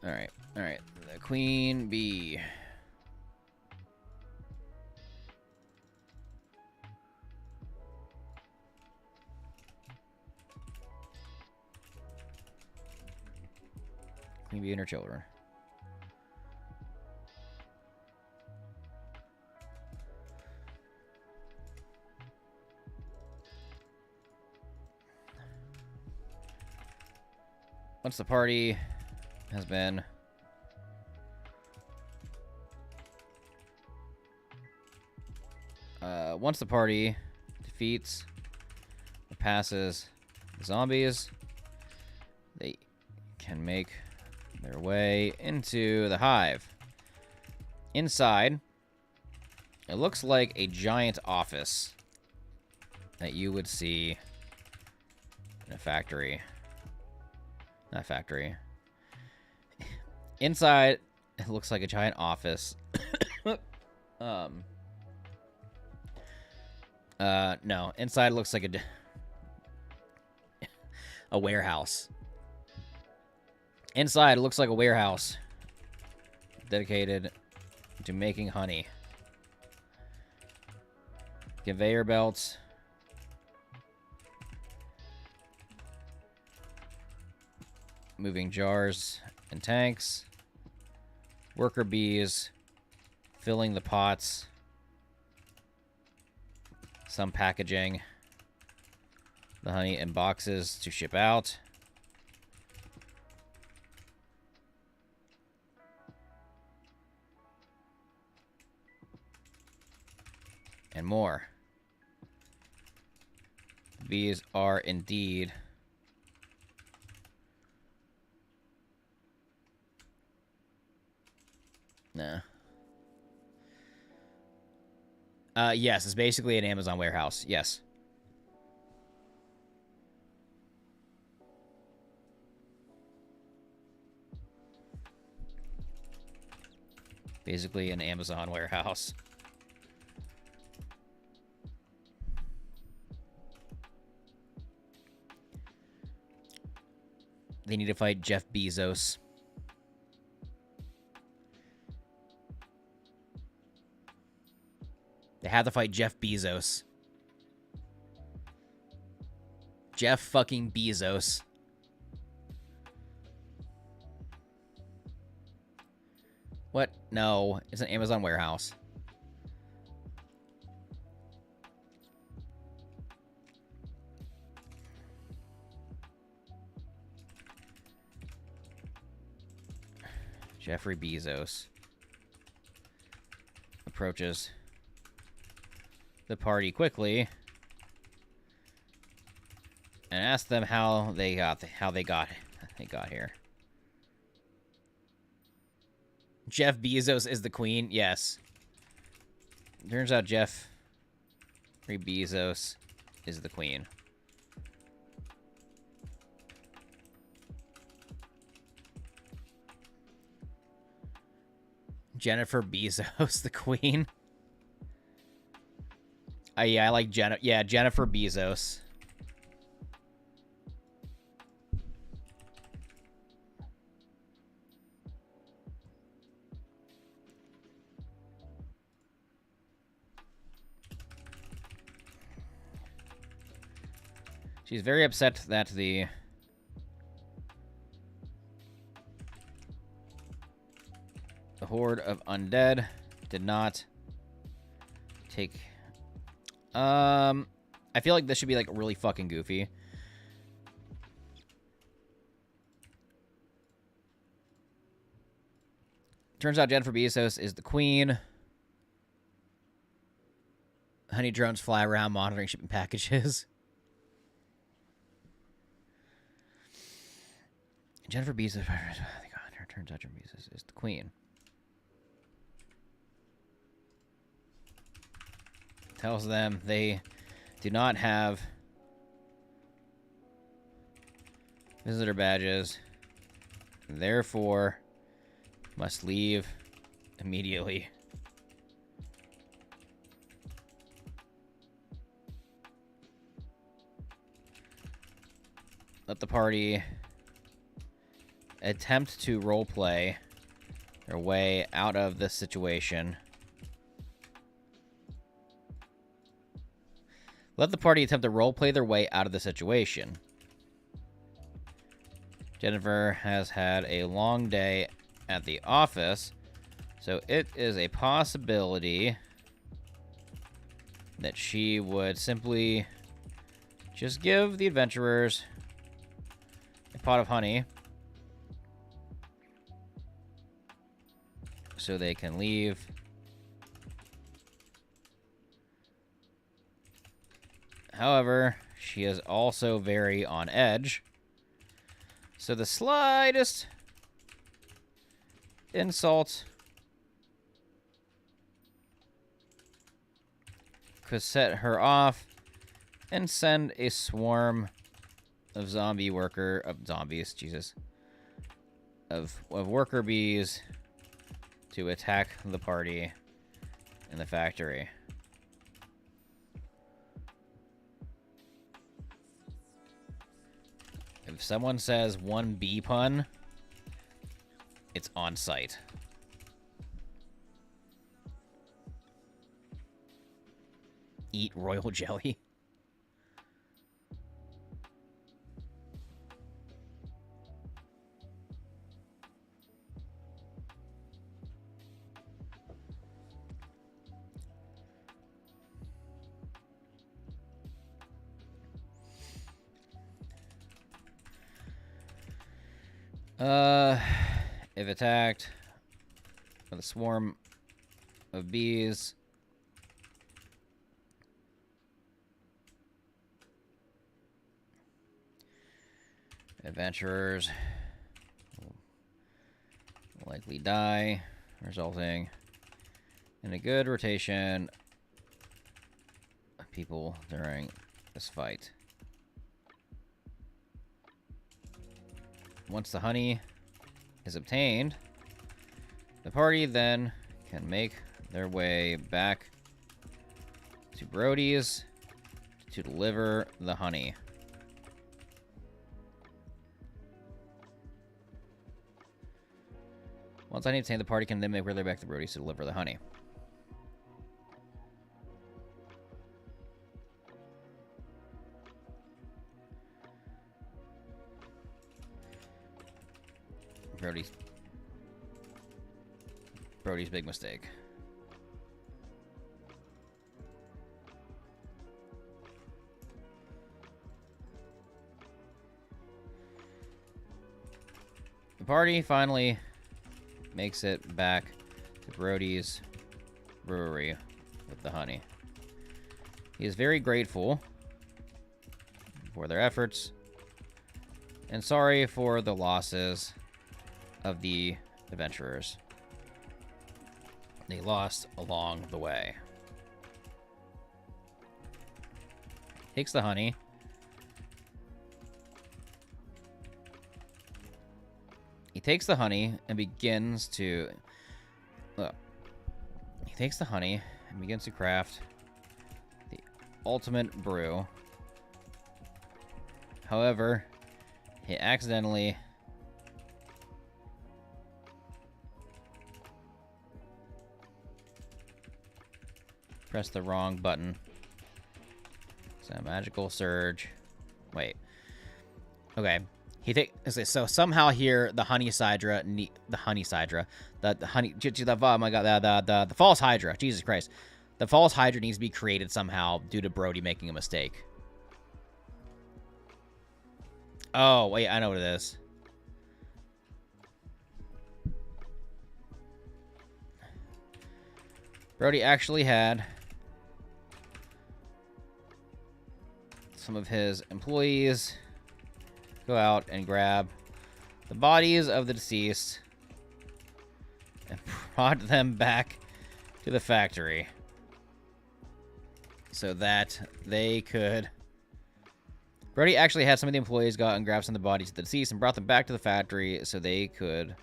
Alright, alright. The queen bee. Queen bee and her children. Once the party has been once the party defeats or passes the zombies, they can make their way into the hive. Inside, it looks like a giant office that you would see in a factory. Not factory. Inside, it looks like a giant office. No. Inside looks like a warehouse. Inside, it looks like a warehouse dedicated to making honey. Conveyor belts. Moving jars and tanks. Worker bees filling the pots. Some packaging the honey in boxes to ship out. And more. Bees are indeed nah. Yes, it's basically an Amazon warehouse. Yes. Basically an Amazon warehouse. They need to fight Jeff Bezos. They have to fight Jeff Bezos. Jeff fucking Bezos. What? No, it's an Amazon warehouse. Jeffrey Bezos approaches the party quickly and asks them how they got here. Jeff Bezos is the queen. Yes. Turns out Jeffrey Bezos is the queen. Jennifer Bezos, the queen. Yeah, I like Jennifer Bezos. She's very upset that the horde of undead did not take... I feel like this should be, like, really fucking goofy. Turns out Jennifer Bezos is the queen. Honey drones fly around monitoring shipping packages. Jennifer Bezos... Turns out Jennifer Bezos is the queen. Tells them they do not have visitor badges, therefore must leave immediately. Let the party attempt to roleplay their way out of this situation. Let the party attempt to roleplay their way out of the situation. Jennifer has had a long day at the office, so it is a possibility that she would simply just give the adventurers a pot of honey so they can leave. However, she is also very on edge. So the slightest insult could set her off and send a swarm of worker bees to attack the party in the factory. If someone says one bee pun, it's on site. Eat royal jelly. If attacked with a swarm of bees, adventurers will likely die, resulting in a good rotation of people during this fight. Once the honey is obtained, the party then can make their way back to Brody's to deliver the honey. Once honey obtained, the party can then make their way back to Brody's to deliver the honey. Brody's big mistake. The party finally makes it back to Brody's brewery with the honey. He is very grateful for their efforts and sorry for the losses of the adventurers they lost along the way. Takes the honey. He takes the honey and begins to... he takes the honey and begins to craft the ultimate brew. However, he accidentally pressed the wrong button. It's a magical surge. Wait. Okay. So somehow here the honey Sidra, oh my god, the false Hydra, Jesus Christ, the false Hydra needs to be created somehow due to Brody making a mistake. Oh wait, I know what it is. Brody actually had some of his employees go out and grab the bodies of the deceased and brought them back to the factory so that they could... Brody actually had some of the employees go out and grab some of the bodies of the deceased and brought them back to the factory so they could...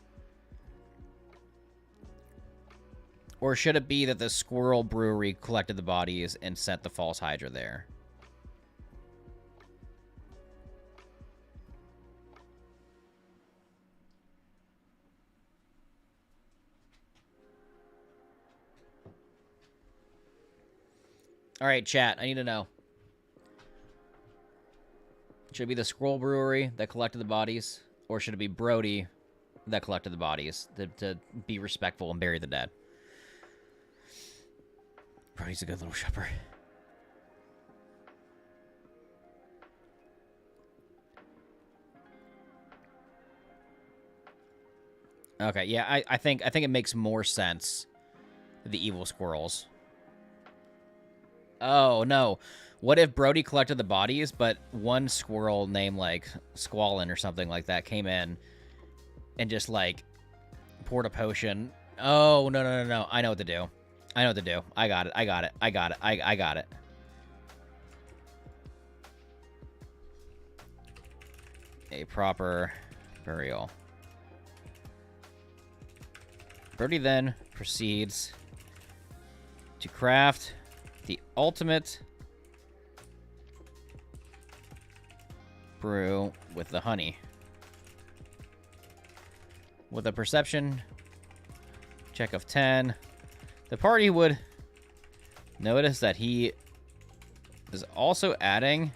Or should it be that the Squirrel Brewery collected the bodies and sent the false Hydra there? All right, chat. I need to know. Should it be the Squirrel Brewery that collected the bodies, or should it be Brody that collected the bodies to be respectful and bury the dead? Brody's a good little shepherd. Okay, yeah, I think it makes more sense. The evil squirrels. Oh, no. What if Brody collected the bodies, but one squirrel named, like, Squallin or something like that came in and just, like, poured a potion? Oh, no. I know what to do. I know what to do. I got it. I got it. A proper burial. Brody then proceeds to craft the ultimate brew with the honey. With a perception check of 10, the party would notice that he is also adding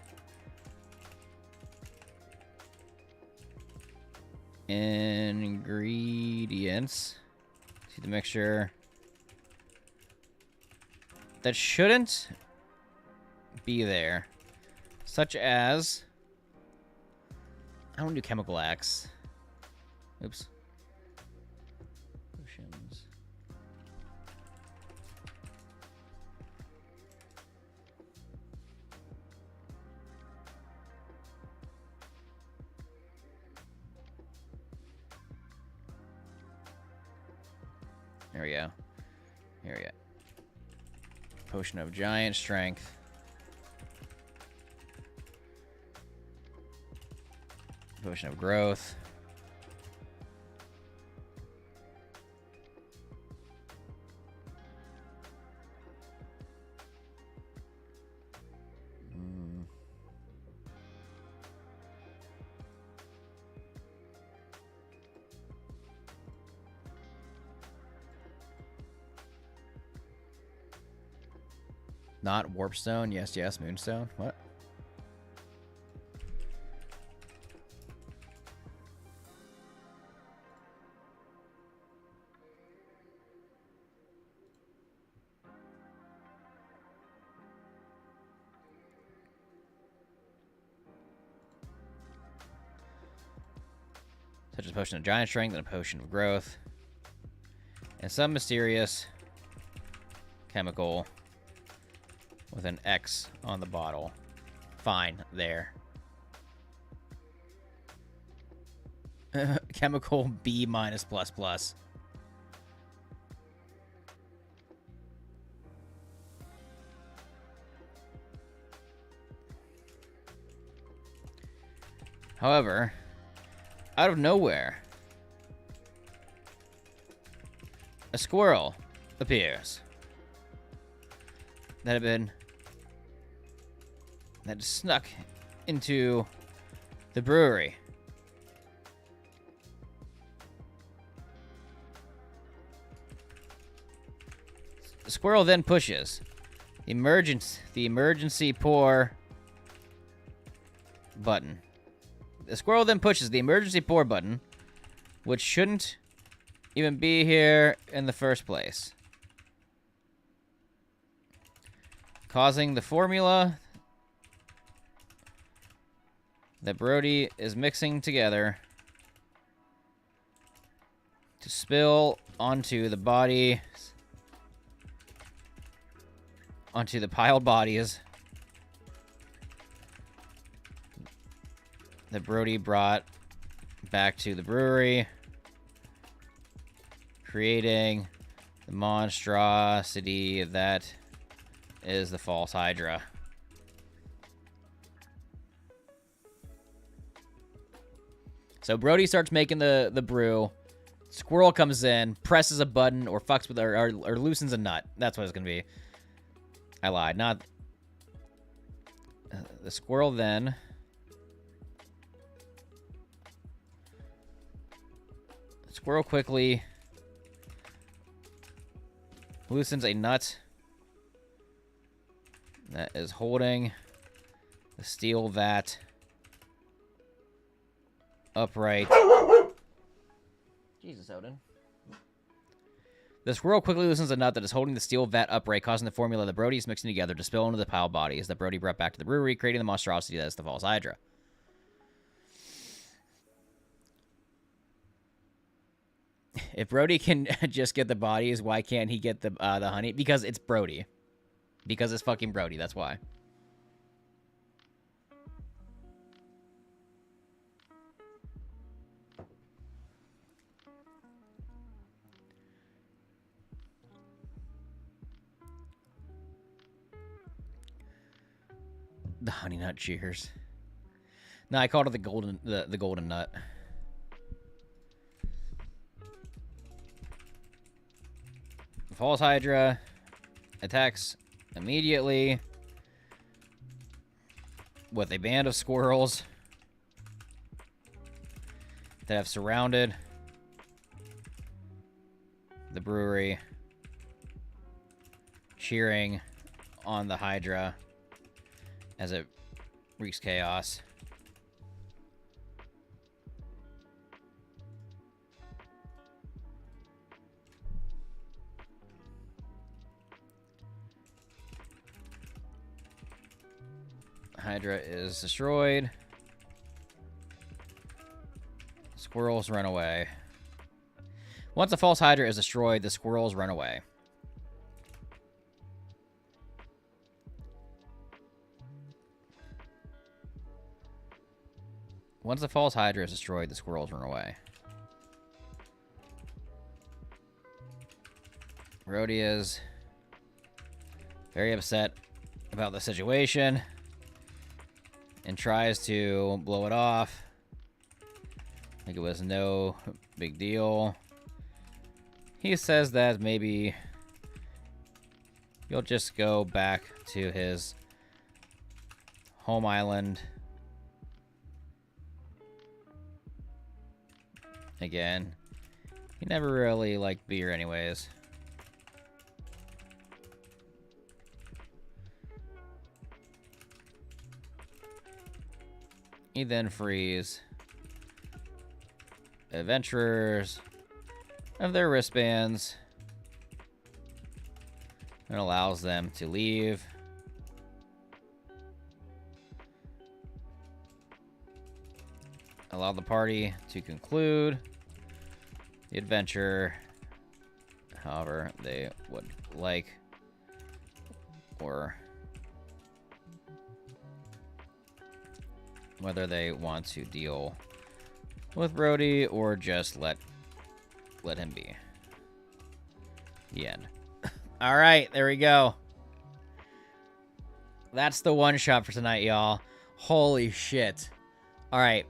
ingredients to the mixture that shouldn't be there, such as, I don't do chemical X. Oops. Potions. There we go. Here we go. Potion of giant strength. Potion of growth. Not warpstone. Yes. Moonstone. What? Such as a potion of giant strength and a potion of growth. And some mysterious chemical with an X on the bottle. Fine, there. Chemical B minus plus plus. However, out of nowhere, a squirrel appears that snuck into the brewery. The squirrel then pushes the emergency pour button. The squirrel then pushes the emergency pour button, which shouldn't even be here in the first place, causing the formula that Brody is mixing together to spill onto the body, onto the piled bodies that Brody brought back to the brewery, creating the monstrosity that is the false Hydra. So Brody starts making the brew. Squirrel comes in, presses a button, or fucks with or loosens a nut. That's what it's gonna be. I lied. Not the squirrel then. Squirrel quickly loosens a nut that is holding the steel vat upright. Jesus, Odin. The squirrel quickly loosens a nut that is holding the steel vat upright, causing the formula that Brody is mixing together to spill into the pile bodies that Brody brought back to the brewery, creating the monstrosity that is the false Hydra. If Brody can just get the bodies, why can't he get the honey? Because it's Brody. Because it's fucking Brody, that's why. The honey nut cheers. No, I called it the golden nut. False Hydra attacks immediately with a band of squirrels that have surrounded the brewery, cheering on the Hydra as it wreaks chaos. Hydra is destroyed. Squirrels run away. Once a false Hydra is destroyed, the squirrels run away. Once the false Hydra is destroyed, the squirrels run away. Brody is very upset about the situation and tries to blow it off like it was no big deal. He says that maybe he'll just go back to his home island again. He never really liked beer anyways. He then frees adventurers of their wristbands and allows them to leave. Allow the party to conclude the adventure however they would like, or whether they want to deal with Brody or just let him be. The end. All right, there we go. That's the one shot for tonight, y'all. Holy shit. All right,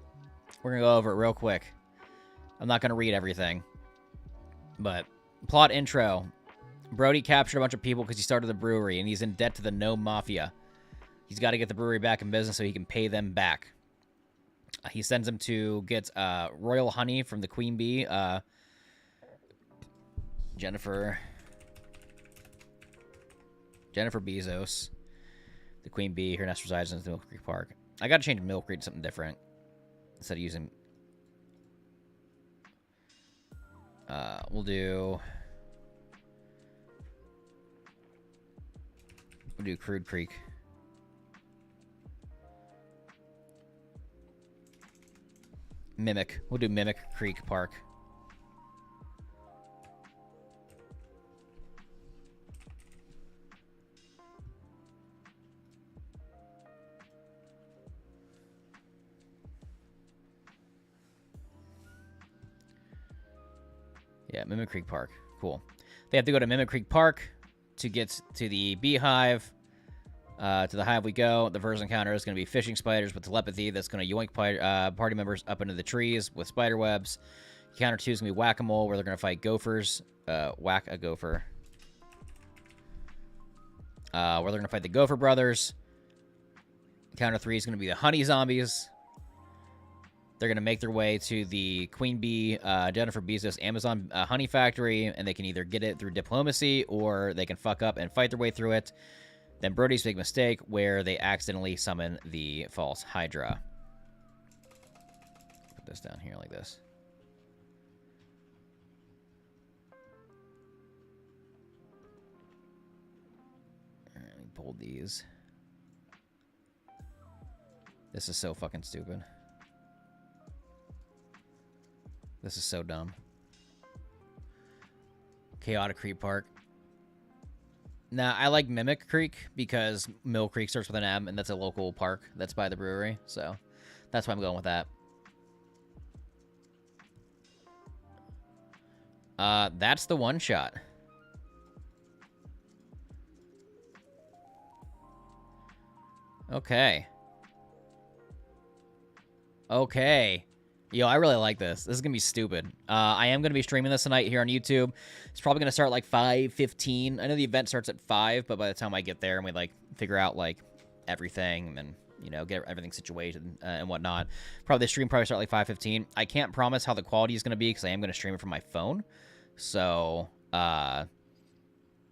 we're gonna go over it real quick. I'm not gonna read everything, but plot intro. Brody captured a bunch of people because he started the brewery and he's in debt to the Gnome Mafia. He's got to get the brewery back in business so he can pay them back. He sends him to get royal honey from the queen bee, Jennifer Bezos. The queen bee, her nest resides in the Mill Creek Park. I got to change Mill Creek to something different instead of using. We'll do Crude Creek. Mimic. We'll do Mimic Creek Park. Yeah, Mimic Creek Park. Cool. They have to go to Mimic Creek Park to get to the beehive. To the hive we go. The first encounter is going to be fishing spiders with telepathy that's going to yoink party members up into the trees with spider webs. Encounter 2 is going to be whack-a-mole, where they're going to fight gophers. Whack a gopher. Where they're going to fight the Gopher Brothers. Encounter 3 is going to be the honey zombies. They're going to make their way to the Queen Bee, Jennifer Bezos Amazon honey factory, and they can either get it through diplomacy, or they can fuck up and fight their way through it. Then Brody's big mistake, where they accidentally summon the false Hydra. Put this down here like this. All right, let me bold these. This is so fucking stupid. This is so dumb. Chaotic Creek Park. Nah, I like Mimic Creek because Mill Creek starts with an M, and that's a local park that's by the brewery. So that's why I'm going with that. That's the one shot. Okay. Okay. Yo, I really like this. This is going to be stupid. I am going to be streaming this tonight here on YouTube. It's probably going to start like 5:15. I know the event starts at 5, but by the time I get there and we, like, figure out, like, everything and, you know, get everything situated and whatnot, probably the stream probably start like 5:15. I can't promise how the quality is going to be because I am going to stream it from my phone. So,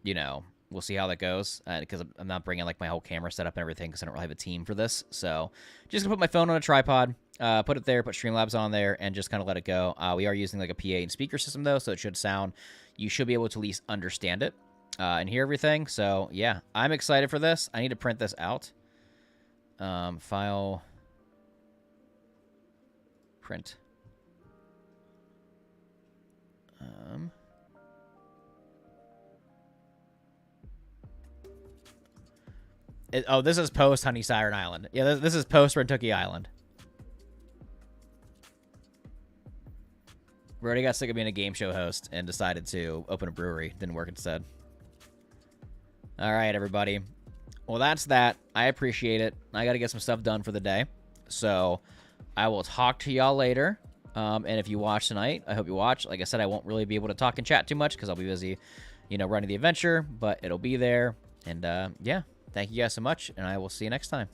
you know, we'll see how that goes because I'm not bringing, like, my whole camera setup and everything because I don't really have a team for this. So, just going to put my phone on a tripod. Put it there, put Streamlabs on there, and just kind of let it go. We are using like a PA and speaker system, though, so it should sound... You should be able to at least understand it and hear everything. So, yeah, I'm excited for this. I need to print this out. File... Print. Oh, this is post Honey Siren Island. Yeah, this is post Rentucky Island. Brody got sick of being a game show host and decided to open a brewery. Didn't work instead. All right, everybody. Well, that's that. I appreciate it. I got to get some stuff done for the day. So I will talk to y'all later. And if you watch tonight, I hope you watch. Like I said, I won't really be able to talk and chat too much because I'll be busy, you know, running the adventure. But it'll be there. And, yeah, thank you guys so much. And I will see you next time.